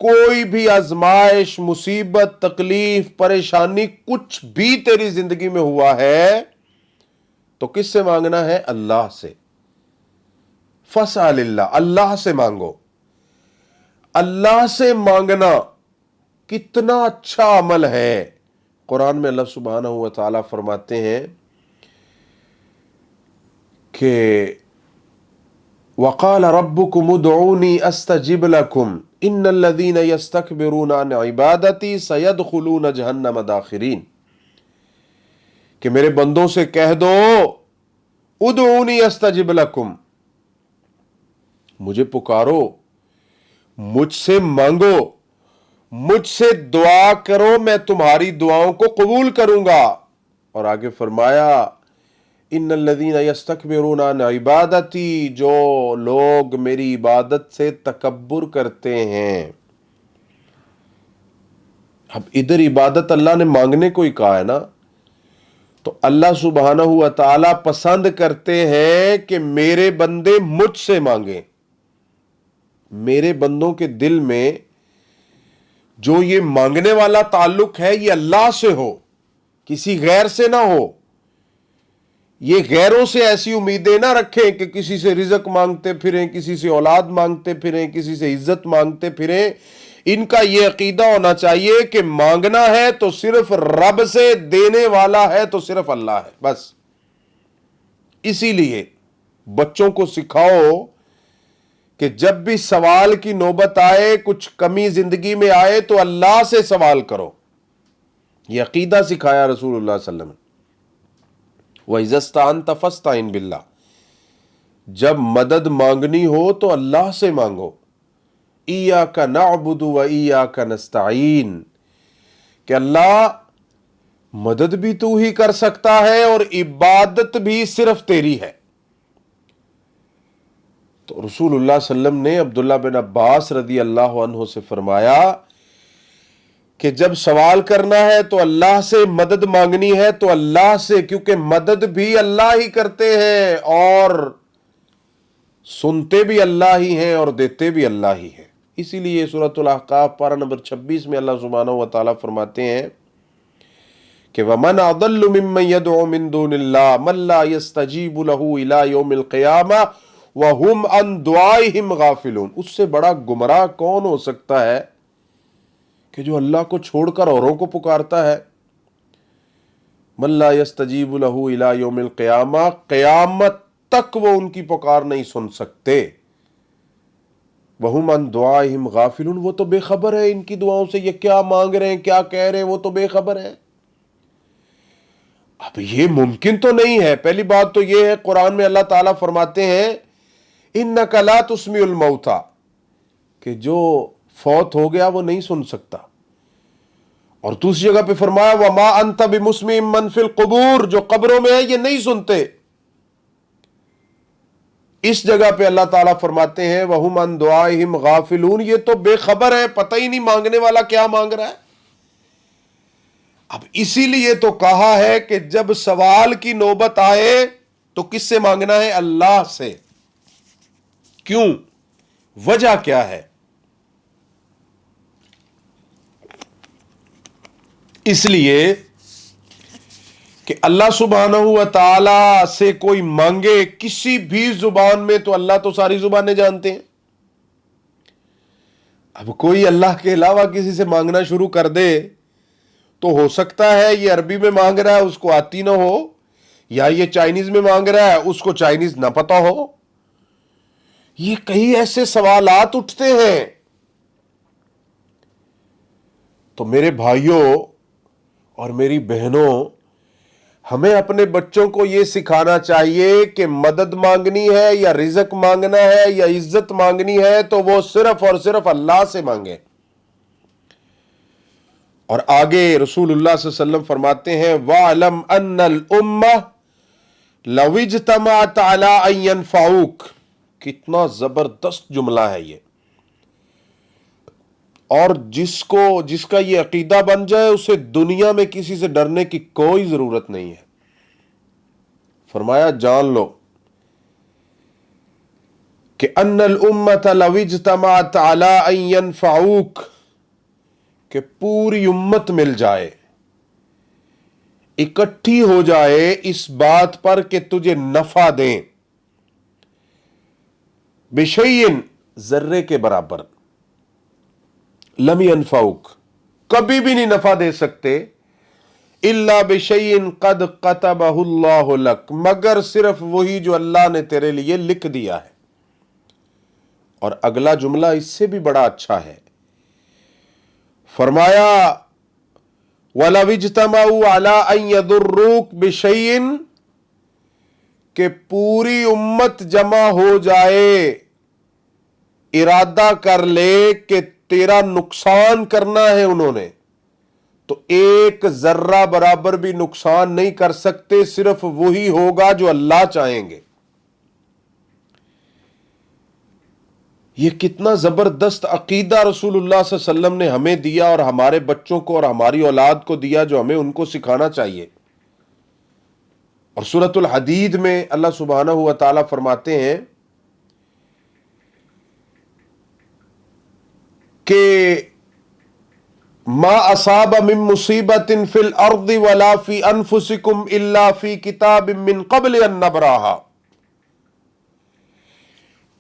کوئی بھی آزمائش، مصیبت، تکلیف، پریشانی، کچھ بھی تیری زندگی میں ہوا ہے تو کس سے مانگنا ہے؟ اللہ سے۔ فاسأل اللہ، اللہ سے مانگو۔ اللہ سے مانگنا کتنا اچھا عمل ہے۔ قرآن میں اللہ سبحانہ و تعالیٰ فرماتے ہیں کہ وَقَالَ رَبُّكُمُ ادْعُونِي أَسْتَجِبْ لَكُمْ إِنَّ الَّذِينَ يَسْتَكْبِرُونَ عَنْ عِبَادَتِي سَيَدْخُلُونَ جَهَنَّمَ دَاخِرِينَ، کہ میرے بندوں سے کہہ دو ادعونی استجب لکم، مجھے پکارو، مجھ سے مانگو، مجھ سے دعا کرو، میں تمہاری دعاؤں کو قبول کروں گا۔ اور آگے فرمایا ان الذین یستکبرون عن عبادتی، جو لوگ میری عبادت سے تکبر کرتے ہیں۔ اب ادھر عبادت اللہ نے مانگنے کو ہی کہا ہے نا، تو اللہ سبحانہ و تعالی پسند کرتے ہیں کہ میرے بندے مجھ سے مانگیں۔ میرے بندوں کے دل میں جو یہ مانگنے والا تعلق ہے یہ اللہ سے ہو، کسی غیر سے نہ ہو۔ یہ غیروں سے ایسی امیدیں نہ رکھیں کہ کسی سے رزق مانگتے پھریں، کسی سے اولاد مانگتے پھریں، کسی سے عزت مانگتے پھریں۔ ان کا یہ عقیدہ ہونا چاہیے کہ مانگنا ہے تو صرف رب سے، دینے والا ہے تو صرف اللہ ہے، بس۔ اسی لیے بچوں کو سکھاؤ کہ جب بھی سوال کی نوبت آئے، کچھ کمی زندگی میں آئے تو اللہ سے سوال کرو۔ یہ عقیدہ سکھایا رسول اللہ صلی اللہ علیہ وسلم۔ وَإِذَا اسْتَعَنْتَ فَاسْتَعِنْ بِاللَّهِ، جب مدد مانگنی ہو تو اللہ سے مانگو۔ إِيَّاكَ نَعْبُدُ وَإِيَّاكَ نَسْتَعِينُ، کہ اللہ مدد بھی تو ہی کر سکتا ہے اور عبادت بھی صرف تیری ہے۔ تو رسول اللہ صلی اللہ علیہ وسلم نے عبداللہ بن عباس رضی اللہ عنہ سے فرمایا کہ جب سوال کرنا ہے تو اللہ سے، مدد مانگنی ہے تو اللہ سے، کیونکہ مدد بھی اللہ ہی کرتے ہیں اور سنتے بھی اللہ ہی ہیں اور دیتے بھی اللہ ہی ہیں۔ اسی لیے سورۃ الاحقاف پارہ نمبر 26 میں اللہ سبحانہ و تعالیٰ فرماتے ہیں کہ وَمَنْ أَضَلُّ مِمَّنْ يَدْعُو مِن دُونِ اللَّهِ مَن لَّا يَسْتَجِيبُ لَهُ إِلَىٰ يَوْمِ الْقِيَامَةِ وَهُمْ عَن دُعَائِهِمْ غَافِلُونَ۔ اس سے بڑا گمراہ کون ہو سکتا ہے کہ جو اللہ کو چھوڑ کر اوروں کو پکارتا ہے۔ مَن لَّا يَسْتَجِيبُ لَهُ إِلَىٰ يَوْمِ الْقِيَامَةِ، قیامت تک وہ ان کی پکار نہیں سن سکتے۔ وَهُمْ عَن دُعَائِهِمْ غَافِلُونَ، وہ تو بے خبر ہے ان کی دعاؤں سے، یہ کیا مانگ رہے ہیں، کیا کہہ رہے ہیں، وہ تو بے خبر ہے۔ اب یہ ممکن تو نہیں ہے۔ پہلی بات تو یہ ہے، قرآن میں اللہ تعالیٰ فرماتے ہیں اِنَّكَ لَا تُسْمِعُ الْمَوْتَى، کہ جو فوت ہو گیا وہ نہیں سن سکتا۔ اور دوسری جگہ پہ فرمایا وَمَا أَنْتَ بِمُسْمِعٍ مَّن فِي الْقُبُورِ، جو قبروں میں ہے یہ نہیں سنتے۔ اس جگہ پہ اللہ تعالیٰ فرماتے ہیں وَهُمْ عَن دُعَائِهِمْ غَافِلُونَ، یہ تو بے خبر ہے، پتہ ہی نہیں مانگنے والا کیا مانگ رہا ہے۔ اب اسی لیے تو کہا ہے کہ جب سوال کی نوبت آئے تو کس سے مانگنا ہے؟ اللہ سے۔ کیوں؟ وجہ کیا ہے؟ اس لیے کہ اللہ سبحانہ و تعالی سے کوئی مانگے کسی بھی زبان میں تو اللہ تو ساری زبانیں جانتے ہیں۔ اب کوئی اللہ کے علاوہ کسی سے مانگنا شروع کر دے تو ہو سکتا ہے یہ عربی میں مانگ رہا ہے اس کو آتی نہ ہو، یا یہ چائنیز میں مانگ رہا ہے اس کو چائنیز نہ پتا ہو، یہ کئی ایسے سوالات اٹھتے ہیں. تو میرے بھائیوں اور میری بہنوں، ہمیں اپنے بچوں کو یہ سکھانا چاہیے کہ مدد مانگنی ہے یا رزق مانگنا ہے یا عزت مانگنی ہے تو وہ صرف اور صرف اللہ سے مانگے. اور آگے رسول اللہ صلی اللہ علیہ وسلم فرماتے ہیں وَاعْلَمْ أَنَّ الْأُمَّةَ لَوْ اجْتَمَعَتْ عَلَىٰ أَن يَنْفَعُوكَ. کتنا زبردست جملہ ہے یہ. اور جس کا یہ عقیدہ بن جائے اسے دنیا میں کسی سے ڈرنے کی کوئی ضرورت نہیں ہے. فرمایا جان لو کہ ان الامت لو اجتمعت علی ان ينفعوک، کہ پوری امت مل جائے، اکٹھی ہو جائے اس بات پر کہ تجھے نفع دیں، بشیء، ذرے کے برابر، لم ينفعوک، کبھی بھی نہیں نفع دے سکتے، الا بشیء قد کتبہ اللہ لک، مگر صرف وہی جو اللہ نے تیرے لیے لکھ دیا ہے. اور اگلا جملہ اس سے بھی بڑا اچھا ہے. فرمایا وَلَوْ اجْتَمَعُوا عَلَىٰ أَن يَضُرُّوكَ بِشَيْءٍ، کہ پوری امت جمع ہو جائے، ارادہ کر لے کہ تیرا نقصان کرنا ہے انہوں نے، تو ایک ذرہ برابر بھی نقصان نہیں کر سکتے، صرف وہی ہوگا جو اللہ چاہیں گے. یہ کتنا زبردست عقیدہ رسول اللہ صلی اللہ علیہ وسلم نے ہمیں دیا اور ہمارے بچوں کو اور ہماری اولاد کو دیا، جو ہمیں ان کو سکھانا چاہیے. اور سورۃ الحدید میں اللہ سبحانہ و تعالیٰ فرماتے ہیں کہ ما اصاب من مصیبت فی الارض ولا فی انفسکم الا فی کتاب من قبل ان نبرہا،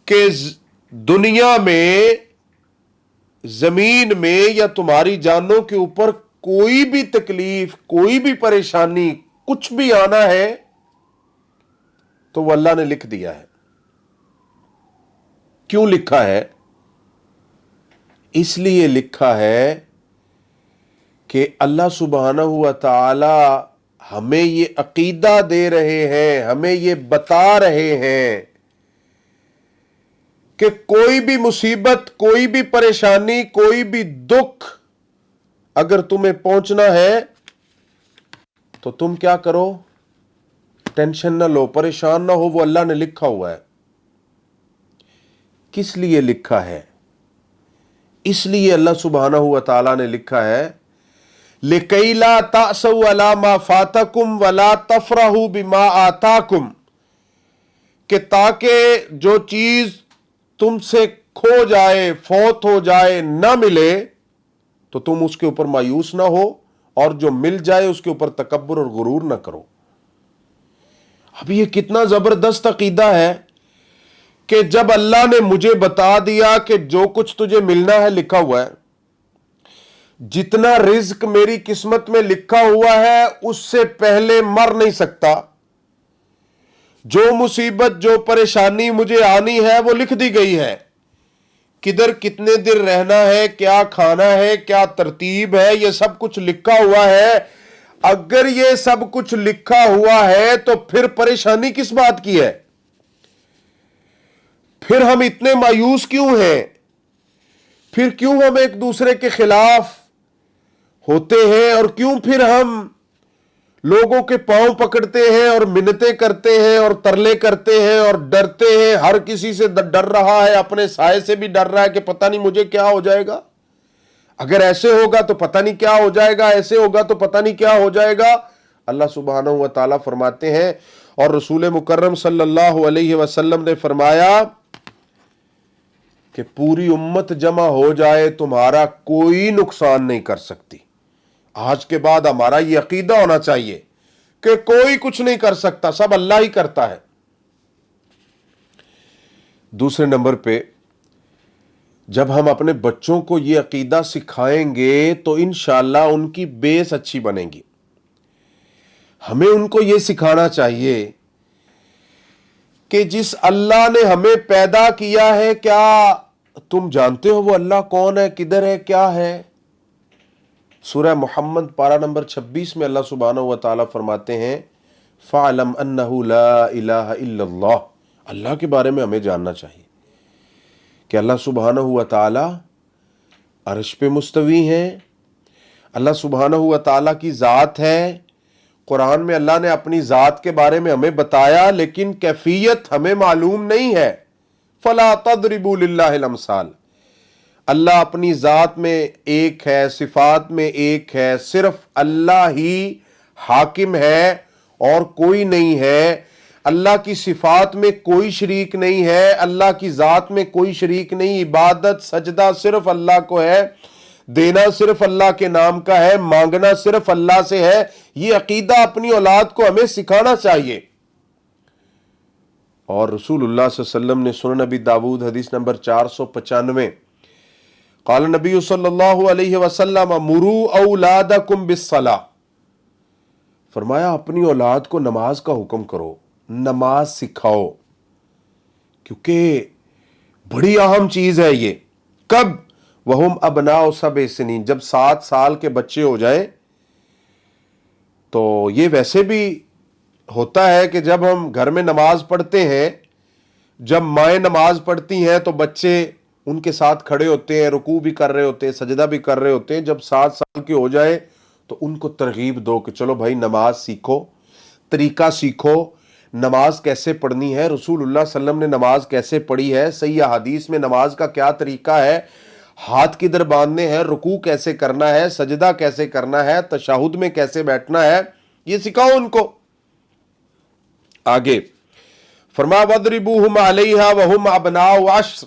کہ دنیا میں، زمین میں یا تمہاری جانوں کے اوپر کوئی بھی تکلیف، کوئی بھی پریشانی، کچھ بھی آنا ہے تو وہ اللہ نے لکھ دیا ہے. کیوں لکھا ہے؟ اس لیے لکھا ہے کہ اللہ سبحانہ و تعالی ہمیں یہ عقیدہ دے رہے ہیں، ہمیں یہ بتا رہے ہیں کہ کوئی بھی مصیبت، کوئی بھی پریشانی، کوئی بھی دکھ اگر تمہیں پہنچنا ہے تو تم کیا کرو؟ ٹینشن نہ لو، پریشان نہ ہو، وہ اللہ نے لکھا ہوا ہے. کس لیے لکھا ہے؟ اس لیے اللہ سبحانہ و تعالیٰ نے لکھا ہے لِكَيْ لَا تَأْسَوْا عَلَىٰ مَا فَاتَكُمْ وَلَا تَفْرَحُوا بِمَا آتَاكُمْ، کہ تاکہ جو چیز تم سے کھو جائے، فوت ہو جائے، نہ ملے تو تم اس کے اوپر مایوس نہ ہو، اور جو مل جائے اس کے اوپر تکبر اور غرور نہ کرو. اب یہ کتنا زبردست عقیدہ ہے کہ جب اللہ نے مجھے بتا دیا کہ جو کچھ تجھے ملنا ہے لکھا ہوا ہے، جتنا رزق میری قسمت میں لکھا ہوا ہے اس سے پہلے مر نہیں سکتا، جو مصیبت، جو پریشانی مجھے آنی ہے وہ لکھ دی گئی ہے، کدھر کتنے دن رہنا ہے، کیا کھانا ہے، کیا ترتیب ہے، یہ سب کچھ لکھا ہوا ہے. اگر یہ سب کچھ لکھا ہوا ہے تو پھر پریشانی کس بات کی ہے؟ پھر ہم اتنے مایوس کیوں ہیں؟ پھر کیوں ہم ایک دوسرے کے خلاف ہوتے ہیں؟ اور کیوں پھر ہم لوگوں کے پاؤں پکڑتے ہیں اور منتیں کرتے ہیں اور ترلے کرتے ہیں اور ڈرتے ہیں؟ ہر کسی سے ڈر رہا ہے، اپنے سائے سے بھی ڈر رہا ہے کہ پتہ نہیں مجھے کیا ہو جائے گا، اگر ایسے ہوگا تو پتہ نہیں کیا ہو جائے گا، ایسے ہوگا تو پتہ نہیں کیا ہو جائے گا. اللہ سبحانہ و تعالیٰ فرماتے ہیں، اور رسول مکرم صلی اللہ علیہ وسلم نے فرمایا کہ پوری امت جمع ہو جائے تمہارا کوئی نقصان نہیں کر سکتی. آج کے بعد ہمارا یہ عقیدہ ہونا چاہیے کہ کوئی کچھ نہیں کر سکتا، سب اللہ ہی کرتا ہے. دوسرے نمبر پہ، جب ہم اپنے بچوں کو یہ عقیدہ سکھائیں گے تو انشاءاللہ ان کی بیس اچھی بنے گی. ہمیں ان کو یہ سکھانا چاہیے کہ جس اللہ نے ہمیں پیدا کیا ہے، کیا تم جانتے ہو وہ اللہ کون ہے، کدھر ہے، کیا ہے؟ سورہ محمد پارہ نمبر 26 میں اللہ سبحانہ و تعالیٰ فرماتے ہیں فَعْلَمْ أَنَّهُ لَا إِلَهَ إِلَّا اللَّهُ، اللہ کے بارے میں ہمیں جاننا چاہیے کہ اللہ سبحانہ و تعالیٰ عرش پہ مستوی ہیں، اللہ سبحانہ و تعالیٰ کی ذات ہے۔ قرآن میں اللہ نے اپنی ذات کے بارے میں ہمیں بتایا، لیکن کیفیت ہمیں معلوم نہیں ہے۔ فَلَا تَضْرِبُوا لِلَّهِ الْأَمْثَالَ، اللہ اپنی ذات میں ایک ہے، صفات میں ایک ہے، صرف اللہ ہی حاکم ہے اور کوئی نہیں ہے۔ اللہ کی صفات میں کوئی شریک نہیں ہے، اللہ کی ذات میں کوئی شریک نہیں۔ عبادت سجدہ صرف اللہ کو ہے، دینا صرف اللہ کے نام کا ہے، مانگنا صرف اللہ سے ہے۔ یہ عقیدہ اپنی اولاد کو ہمیں سکھانا چاہیے۔ اور رسول اللہ صلی اللہ علیہ وسلم نے سنن نبی داود حدیث نمبر 495 قال نبی صلی اللہ علیہ وسلم مروا اولادکم بالصلاۃ، فرمایا اپنی اولاد کو نماز کا حکم کرو، نماز سکھاؤ، کیونکہ بڑی اہم چیز ہے یہ۔ کب؟ وہم ابناء 7 سنین، جب 7 سال کے بچے ہو جائیں۔ تو یہ ویسے بھی ہوتا ہے کہ جب ہم گھر میں نماز پڑھتے ہیں، جب مائیں نماز پڑھتی ہیں تو بچے ان کے ساتھ کھڑے ہوتے ہیں، رکوع بھی کر رہے ہوتے ہیں، سجدہ بھی کر رہے ہوتے ہیں۔ جب 7 سال کے ہو جائے تو ان کو ترغیب دو کہ چلو بھائی نماز سیکھو، طریقہ سیکھو، نماز کیسے پڑھنی ہے، رسول اللہ صلی اللہ علیہ وسلم نے نماز کیسے پڑھی ہے، صحیح احادیث میں نماز کا کیا طریقہ ہے، ہاتھ کدھر باندھنے ہیں، رکوع کیسے کرنا ہے، سجدہ کیسے کرنا ہے، تشہد میں کیسے بیٹھنا ہے، یہ سکھاؤ ان کو۔ آگے فرمایا وَاضْرِبُوهُمْ عَلَيْهَا وَهُمْ أَبْنَاءُ 10،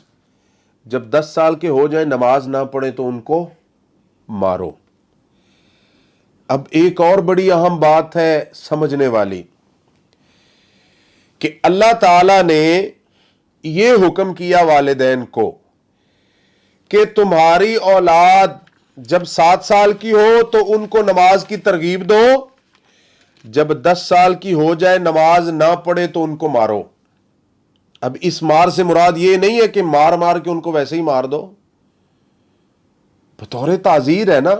جب 10 سال کے ہو جائیں نماز نہ پڑھیں تو ان کو مارو۔ اب ایک اور بڑی اہم بات ہے سمجھنے والی کہ اللہ تعالی نے یہ حکم کیا والدین کو کہ تمہاری اولاد جب 7 سال کی ہو تو ان کو نماز کی ترغیب دو، جب 10 سال کی ہو جائے نماز نہ پڑھے تو ان کو مارو۔ اب اس مار سے مراد یہ نہیں ہے کہ مار مار کے ان کو ویسے ہی مار دو، بطور تعزیر ہے نا،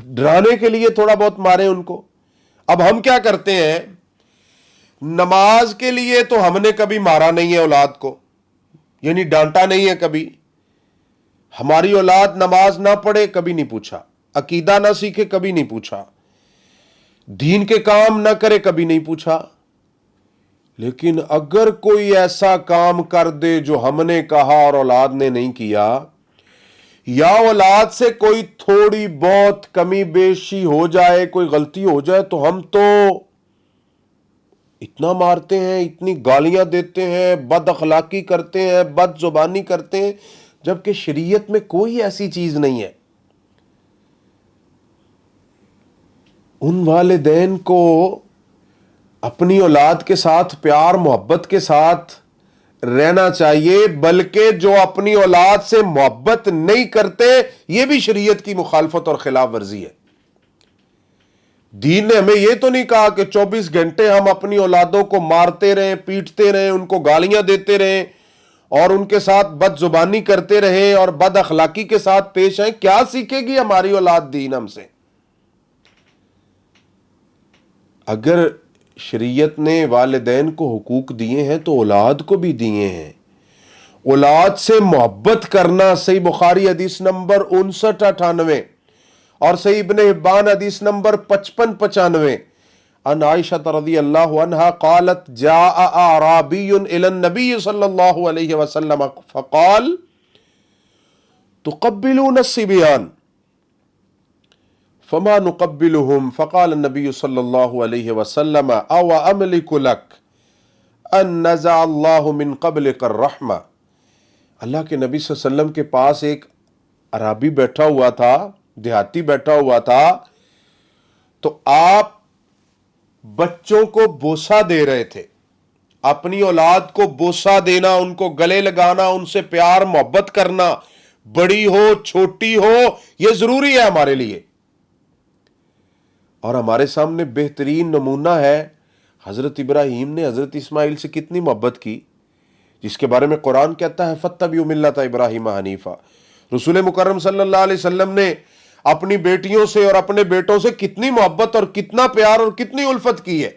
ڈرانے کے لیے تھوڑا بہت مارے ان کو۔ اب ہم کیا کرتے ہیں، نماز کے لیے تو ہم نے کبھی مارا نہیں ہے اولاد کو، یعنی ڈانٹا نہیں ہے کبھی۔ ہماری اولاد نماز نہ پڑھے کبھی نہیں پوچھا، عقیدہ نہ سیکھے کبھی نہیں پوچھا، دین کے کام نہ کرے کبھی نہیں پوچھا۔ لیکن اگر کوئی ایسا کام کر دے جو ہم نے کہا اور اولاد نے نہیں کیا، یا اولاد سے کوئی تھوڑی بہت کمی بیشی ہو جائے، کوئی غلطی ہو جائے، تو ہم تو اتنا مارتے ہیں، اتنی گالیاں دیتے ہیں، بد اخلاقی کرتے ہیں، بد زبانی کرتے ہیں، جبکہ شریعت میں کوئی ایسی چیز نہیں ہے۔ ان والدین کو اپنی اولاد کے ساتھ پیار محبت کے ساتھ رہنا چاہیے، بلکہ جو اپنی اولاد سے محبت نہیں کرتے یہ بھی شریعت کی مخالفت اور خلاف ورزی ہے۔ دین نے ہمیں یہ تو نہیں کہا کہ 24 گھنٹے ہم اپنی اولادوں کو مارتے رہیں، پیٹتے رہیں، ان کو گالیاں دیتے رہیں اور ان کے ساتھ بد زبانی کرتے رہیں اور بد اخلاقی کے ساتھ پیش آئیں۔ کیا سیکھے گی ہماری اولاد دین ہم سے؟ اگر شریعت نے والدین کو حقوق دیے ہیں تو اولاد کو بھی دیے ہیں۔ اولاد سے محبت کرنا، صحیح بخاری حدیث نمبر 5998 اور صحیح ابن حبان حدیث نمبر 5595 ان عائشہ رضی اللہ عنہا قالت جاء اعرابی الى النبی صلی اللہ علیہ وسلم فقال تقبلون الصبیان فما نقبلهم فقال النبی صلی اللہ علیہ وسلم او املک لک ان نزع اللہ من قبلک الرحمہ۔ اللہ کے نبی صلی اللہ علیہ وسلم کے پاس ایک عربی بیٹھا ہوا تھا، دیہاتی بیٹھا ہوا تھا، تو آپ بچوں کو بوسہ دے رہے تھے۔ اپنی اولاد کو بوسہ دینا، ان کو گلے لگانا، ان سے پیار محبت کرنا، بڑی ہو چھوٹی ہو، یہ ضروری ہے ہمارے لیے۔ اور ہمارے سامنے بہترین نمونہ ہے حضرت ابراہیم نے حضرت اسماعیل سے کتنی محبت کی، جس کے بارے میں قرآن کہتا ہے فَاتَّبِعُوا مِلَّةَ ابراہیم حنیفا۔ رسول مکرم صلی اللہ علیہ وسلم نے اپنی بیٹیوں سے اور اپنے بیٹوں سے کتنی محبت اور کتنا پیار اور کتنی الفت کی ہے۔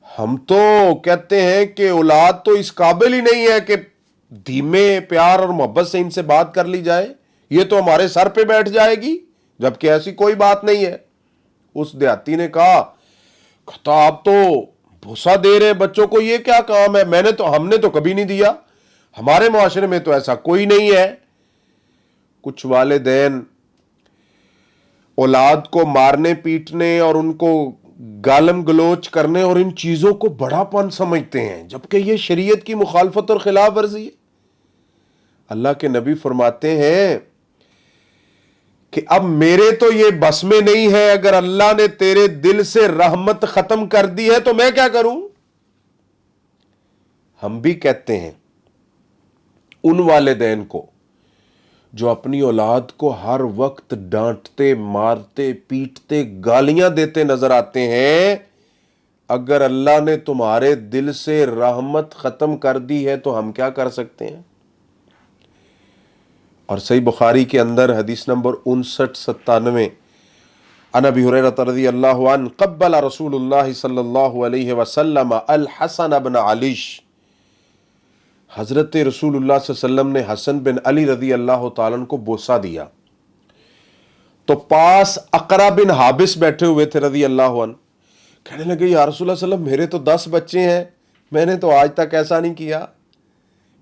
ہم تو کہتے ہیں کہ اولاد تو اس قابل ہی نہیں ہے کہ دھیمے پیار اور محبت سے ان سے بات کر لی جائے، یہ تو ہمارے سر پہ بیٹھ جائے گی، جبکہ ایسی کوئی بات نہیں ہے۔ اس دیہاتی نے کہا آپ تو بھوسا دے رہے بچوں کو، یہ کیا کام ہے؟ ہم نے تو کبھی نہیں دیا، ہمارے معاشرے میں تو ایسا کوئی نہیں ہے۔ کچھ والدین اولاد کو مارنے پیٹنے اور ان کو گالم گلوچ کرنے اور ان چیزوں کو بڑا پن سمجھتے ہیں، جبکہ یہ شریعت کی مخالفت اور خلاف ورزی ہے۔ اللہ کے نبی فرماتے ہیں کہ اب میرے تو یہ بس میں نہیں ہے، اگر اللہ نے تیرے دل سے رحمت ختم کر دی ہے تو میں کیا کروں؟ ہم بھی کہتے ہیں ان والدین کو جو اپنی اولاد کو ہر وقت ڈانٹتے، مارتے، پیٹتے، گالیاں دیتے نظر آتے ہیں، اگر اللہ نے تمہارے دل سے رحمت ختم کر دی ہے تو ہم کیا کر سکتے ہیں؟ اور صحیح بخاری کے اندر حدیث نمبر 5997 عن ابی ہریرہ رضی اللہ عنہ قبل رسول اللہ صلی اللہ علیہ وسلم الحسن بن علی، حضرت رسول اللہ صلی اللہ علیہ وسلم نے حسن بن علی رضی اللہ تعالیٰ عنہ کو بوسہ دیا تو پاس اقرا بن حابس بیٹھے ہوئے تھے رضی اللہ عنہ، کہنے لگے یا رسول اللہ صلی اللہ علیہ وسلم میرے تو 10 بچے ہیں، میں نے تو آج تک ایسا نہیں کیا۔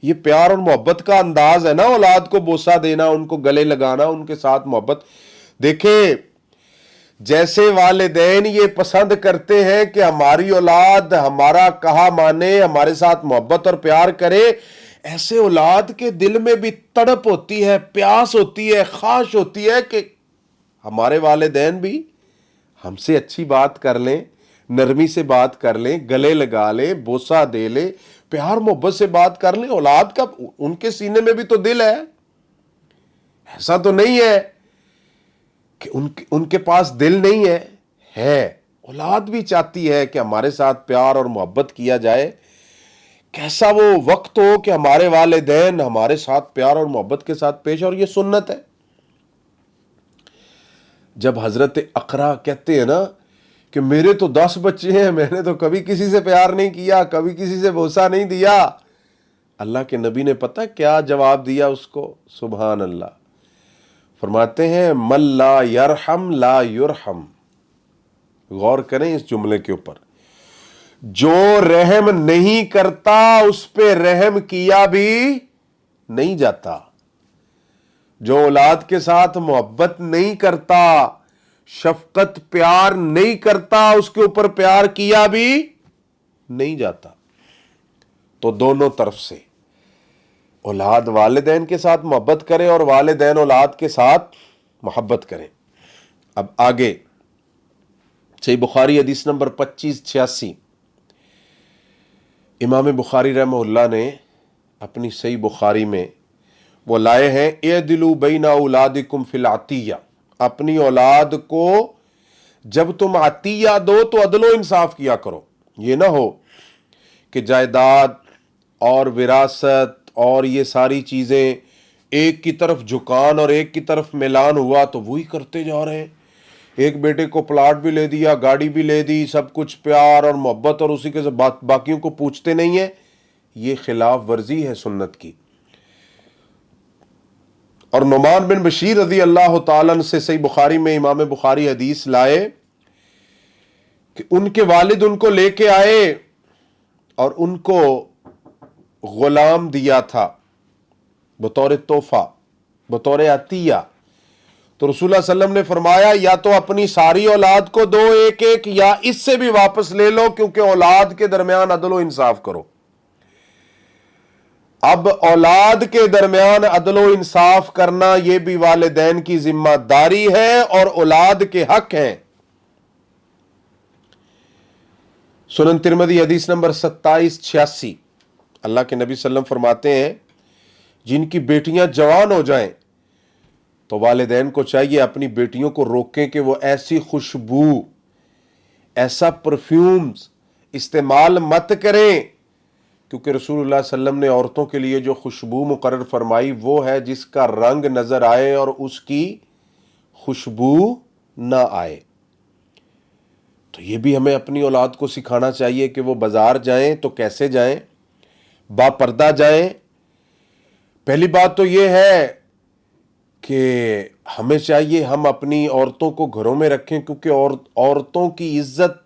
یہ پیار اور محبت کا انداز ہے نا، اولاد کو بوسہ دینا، ان کو گلے لگانا، ان کے ساتھ محبت۔ دیکھیں جیسے والدین یہ پسند کرتے ہیں کہ ہماری اولاد ہمارا کہا مانے، ہمارے ساتھ محبت اور پیار کرے، ایسے اولاد کے دل میں بھی تڑپ ہوتی ہے، پیاس ہوتی ہے، خواہش ہوتی ہے کہ ہمارے والدین بھی ہم سے اچھی بات کر لیں، نرمی سے بات کر لیں، گلے لگا لیں، بوسہ دے لیں، پیار محبت سے بات کر لیں۔ اولاد کا ان کے سینے میں بھی تو دل ہے، ایسا تو نہیں ہے کہ ان کے پاس دل نہیں ہے۔ اولاد بھی چاہتی ہے کہ ہمارے ساتھ پیار اور محبت کیا جائے۔ کیسا وہ وقت ہو کہ ہمارے والدین ہمارے ساتھ پیار اور محبت کے ساتھ پیش، اور یہ سنت ہے۔ جب حضرت اقرا کہتے ہیں نا کہ میرے تو 10 بچے ہیں، میں نے تو کبھی کسی سے پیار نہیں کیا، کبھی کسی سے بوسہ نہیں دیا، اللہ کے نبی نے پتہ کیا جواب دیا اس کو؟ سبحان اللہ، فرماتے ہیں من لا یرحم لا یرحم۔ غور کریں اس جملے کے اوپر، جو رحم نہیں کرتا اس پہ رحم کیا بھی نہیں جاتا، جو اولاد کے ساتھ محبت نہیں کرتا، شفقت پیار نہیں کرتا، اس کے اوپر پیار کیا بھی نہیں جاتا۔ تو دونوں طرف سے اولاد والدین کے ساتھ محبت کرے اور والدین اولاد کے ساتھ محبت کریں۔ اب آگے صحیح بخاری حدیث نمبر 2586، امام بخاری رحمہ اللہ نے اپنی صحیح بخاری میں وہ لائے ہیں اعدلوا بین اولادکم فی العطیہ، اپنی اولاد کو جب تم عطیہ دو تو عدل و انصاف کیا کرو۔ یہ نہ ہو کہ جائیداد اور وراثت اور یہ ساری چیزیں ایک کی طرف جھکان اور ایک کی طرف میلان ہوا تو وہی کرتے جا رہے ہیں، ایک بیٹے کو پلاٹ بھی لے دیا، گاڑی بھی لے دی، سب کچھ پیار اور محبت، اور اسی کے باقیوں کو پوچھتے نہیں ہیں۔ یہ خلاف ورزی ہے سنت کی۔ اور نعمان بن بشیر رضی اللہ تعالیٰ عنہ سے صحیح بخاری میں امام بخاری حدیث لائے کہ ان کے والد ان کو لے کے آئے اور ان کو غلام دیا تھا بطور تحفہ، بطور عطیہ۔ تو رسول اللہ صلی اللہ علیہ وسلم نے فرمایا یا تو اپنی ساری اولاد کو دو ایک ایک، یا اس سے بھی واپس لے لو، کیونکہ اولاد کے درمیان عدل و انصاف کرو۔ اب اولاد کے درمیان عدل و انصاف کرنا یہ بھی والدین کی ذمہ داری ہے اور اولاد کے حق ہیں۔ سنن ترمذی حدیث نمبر 2786، اللہ کے نبی صلی اللہ علیہ وسلم فرماتے ہیں جن کی بیٹیاں جوان ہو جائیں تو والدین کو چاہیے اپنی بیٹیوں کو روکیں کہ وہ ایسی خوشبو، ایسا پرفیومز استعمال مت کریں، کیونکہ رسول اللہ صلی اللہ علیہ وسلم نے عورتوں کے لیے جو خوشبو مقرر فرمائی وہ ہے جس کا رنگ نظر آئے اور اس کی خوشبو نہ آئے۔ تو یہ بھی ہمیں اپنی اولاد کو سکھانا چاہیے کہ وہ بازار جائیں تو کیسے جائیں، با پردہ جائیں۔ پہلی بات تو یہ ہے کہ ہمیں چاہیے ہم اپنی عورتوں کو گھروں میں رکھیں، کیونکہ عورتوں کی عزت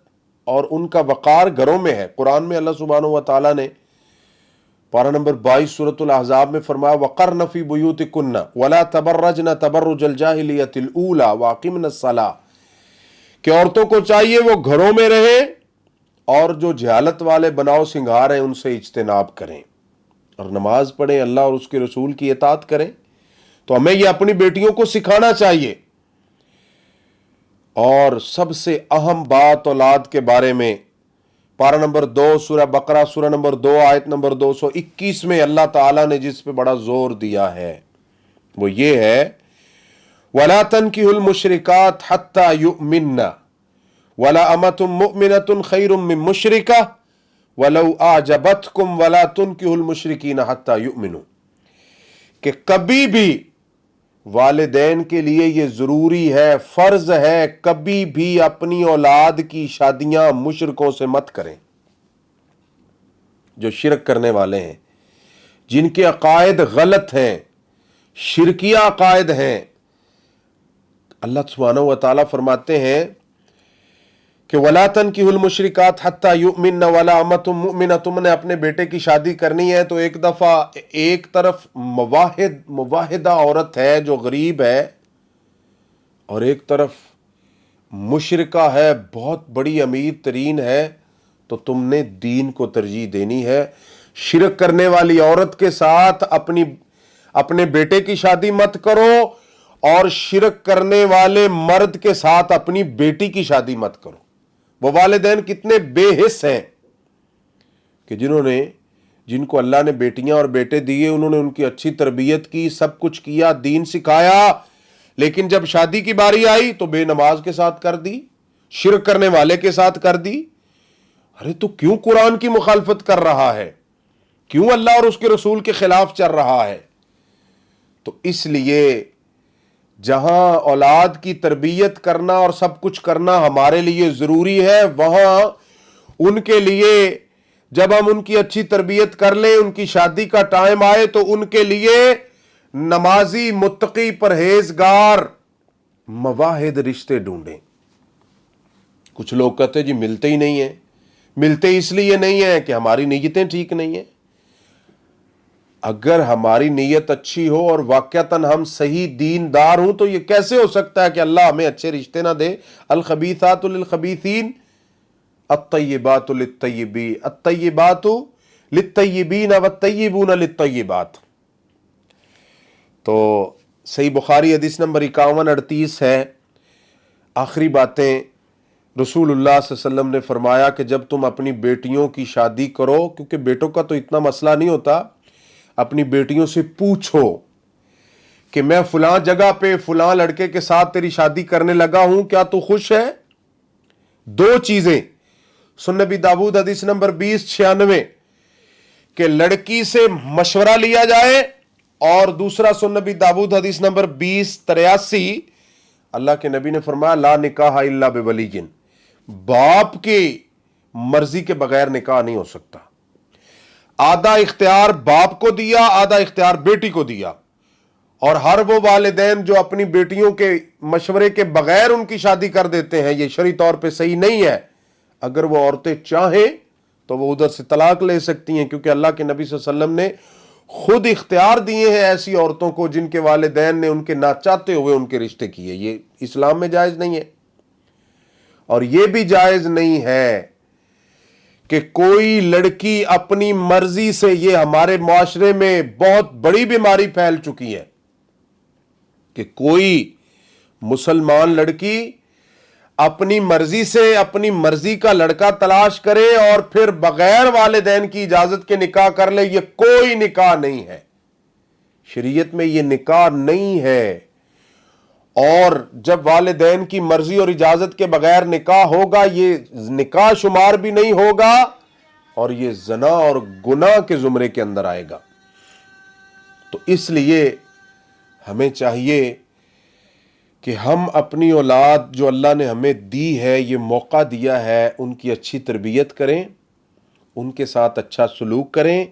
اور ان کا وقار گھروں میں ہے۔ قرآن میں اللہ سبحانہ و تعالیٰ نے پارہ نمبر 22 سورۃ الاحزاب میں فرمایا وَقَرْنَ فِي بُيُوتِكُنَّ وَلَا تَبَرَّجْنَ تَبَرُّجَ الْجَاهِلِيَّةِ الْأُولَى وَأَقِمْنَ الصَّلَاةَ کہ عورتوں کو چاہیے وہ گھروں میں رہیں اور جو جہالت والے بناؤ سنگھار ہیں ان سے اجتناب کریں اور نماز پڑھیں، اللہ اور اس کے رسول کی اطاعت کریں۔ تو ہمیں یہ اپنی بیٹیوں کو سکھانا چاہیے۔ اور سب سے اہم بات اولاد کے بارے میں پارہ نمبر 2 سورہ بقرہ سورہ نمبر 2 آیت نمبر 221 میں اللہ تعالیٰ نے جس پہ بڑا زور دیا ہے وہ یہ ہے وَلَا تَنْكِحُوا الْمُشْرِكَاتِ حَتَّى يُؤْمِنَّ وَلَا أَمَةٌ مُؤْمِنَةٌ خَيْرٌ مِّن مُشْرِكَةٍ وَلَوْ أَعْجَبَتْكُمْ وَلَا تُنْكِحُوا الْمُشْرِكِينَ حَتَّى يُؤْمِنُوا کہ کبھی بھی والدین کے لیے یہ ضروری ہے، فرض ہے، کبھی بھی اپنی اولاد کی شادیاں مشرکوں سے مت کریں، جو شرک کرنے والے ہیں، جن کے عقائد غلط ہیں، شرکیہ عقائد ہیں۔ اللہ سبحانہ و تعالیٰ فرماتے ہیں کہ وَلَا تَنْكِحُوا الْمُشْرِكَاتِ حَتَّى يُؤْمِنَّ وَلَا أَمَةٌ مُؤْمِنَةٌ تم نے اپنے بیٹے کی شادی کرنی ہے تو ایک دفعہ ایک طرف مواحدہ عورت ہے جو غریب ہے اور ایک طرف مشرکہ ہے، بہت بڑی امیر ترین ہے، تو تم نے دین کو ترجیح دینی ہے۔ شرک کرنے والی عورت کے ساتھ اپنے بیٹے کی شادی مت کرو اور شرک کرنے والے مرد کے ساتھ اپنی بیٹی کی شادی مت کرو۔ وہ والدین کتنے بے حس ہیں کہ جن کو اللہ نے بیٹیاں اور بیٹے دیے، انہوں نے ان کی اچھی تربیت کی، سب کچھ کیا، دین سکھایا، لیکن جب شادی کی باری آئی تو بے نماز کے ساتھ کر دی، شرک کرنے والے کے ساتھ کر دی۔ ارے تو کیوں قرآن کی مخالفت کر رہا ہے؟ کیوں اللہ اور اس کے رسول کے خلاف چل رہا ہے؟ تو اس لیے جہاں اولاد کی تربیت کرنا اور سب کچھ کرنا ہمارے لیے ضروری ہے، وہاں ان کے لیے جب ہم ان کی اچھی تربیت کر لیں، ان کی شادی کا ٹائم آئے تو ان کے لیے نمازی، متقی، پرہیزگار مواحد رشتے ڈھونڈیں۔ کچھ لوگ کہتے جی ملتے ہی نہیں ہیں، ملتے اس لیے نہیں ہیں کہ ہماری نیتیں ٹھیک نہیں ہیں۔ اگر ہماری نیت اچھی ہو اور واقعتاً ہم صحیح دیندار ہوں تو یہ کیسے ہو سکتا ہے کہ اللہ ہمیں اچھے رشتے نہ دے؟ الخبیثات للخبیثین الطیبات للطیبین الطیبات للطیبین والطیبون للطیبات۔ تو صحیح بخاری حدیث نمبر 5138 ہے۔ آخری باتیں رسول اللہ صلی اللہ علیہ وسلم نے فرمایا کہ جب تم اپنی بیٹیوں کی شادی کرو، کیونکہ بیٹوں کا تو اتنا مسئلہ نہیں ہوتا، اپنی بیٹیوں سے پوچھو کہ میں فلاں جگہ پہ فلاں لڑکے کے ساتھ تیری شادی کرنے لگا ہوں، کیا تو خوش ہے؟ دو چیزیں سنن نبی داؤد حدیث نمبر 2096 کہ لڑکی سے مشورہ لیا جائے، اور دوسرا سنن نبی داؤد حدیث نمبر 2083 اللہ کے نبی نے فرمایا لا نکاح الا بولی، باپ کی مرضی کے بغیر نکاح نہیں ہو سکتا۔ آدھا اختیار باپ کو دیا، آدھا اختیار بیٹی کو دیا، اور ہر وہ والدین جو اپنی بیٹیوں کے مشورے کے بغیر ان کی شادی کر دیتے ہیں، یہ شرعی طور پہ صحیح نہیں ہے۔ اگر وہ عورتیں چاہیں تو وہ ادھر سے طلاق لے سکتی ہیں، کیونکہ اللہ کے نبی صلی اللہ علیہ وسلم نے خود اختیار دیے ہیں ایسی عورتوں کو جن کے والدین نے ان کے نہ چاہتے ہوئے ان کے رشتے کیے۔ یہ اسلام میں جائز نہیں ہے۔ اور یہ بھی جائز نہیں ہے کہ کوئی لڑکی اپنی مرضی سے، یہ ہمارے معاشرے میں بہت بڑی بیماری پھیل چکی ہے کہ کوئی مسلمان لڑکی اپنی مرضی سے اپنی مرضی کا لڑکا تلاش کرے اور پھر بغیر والدین کی اجازت کے نکاح کر لے۔ یہ کوئی نکاح نہیں ہے، شریعت میں یہ نکاح نہیں ہے۔ اور جب والدین کی مرضی اور اجازت کے بغیر نکاح ہوگا یہ نکاح شمار بھی نہیں ہوگا اور یہ زنا اور گناہ کے زمرے کے اندر آئے گا۔ تو اس لیے ہمیں چاہیے کہ ہم اپنی اولاد جو اللہ نے ہمیں دی ہے، یہ موقع دیا ہے، ان کی اچھی تربیت کریں، ان کے ساتھ اچھا سلوک کریں،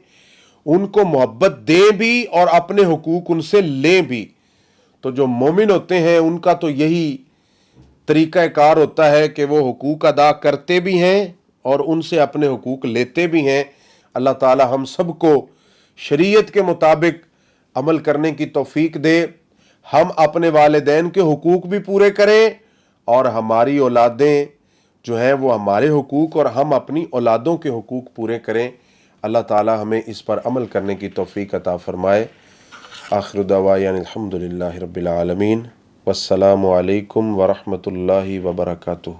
ان کو محبت دیں بھی اور اپنے حقوق ان سے لیں بھی۔ تو جو مومن ہوتے ہیں ان کا تو یہی طریقہ کار ہوتا ہے کہ وہ حقوق ادا کرتے بھی ہیں اور ان سے اپنے حقوق لیتے بھی ہیں۔ اللہ تعالی ہم سب کو شریعت کے مطابق عمل کرنے کی توفیق دے، ہم اپنے والدین کے حقوق بھی پورے کریں اور ہماری اولادیں جو ہیں وہ ہمارے حقوق اور ہم اپنی اولادوں کے حقوق پورے کریں۔ اللہ تعالی ہمیں اس پر عمل کرنے کی توفیق عطا فرمائے۔ آخر دعوانا الحمدللہ رب العالمین، والسلام علیکم ورحمۃ اللہ وبرکاتہ۔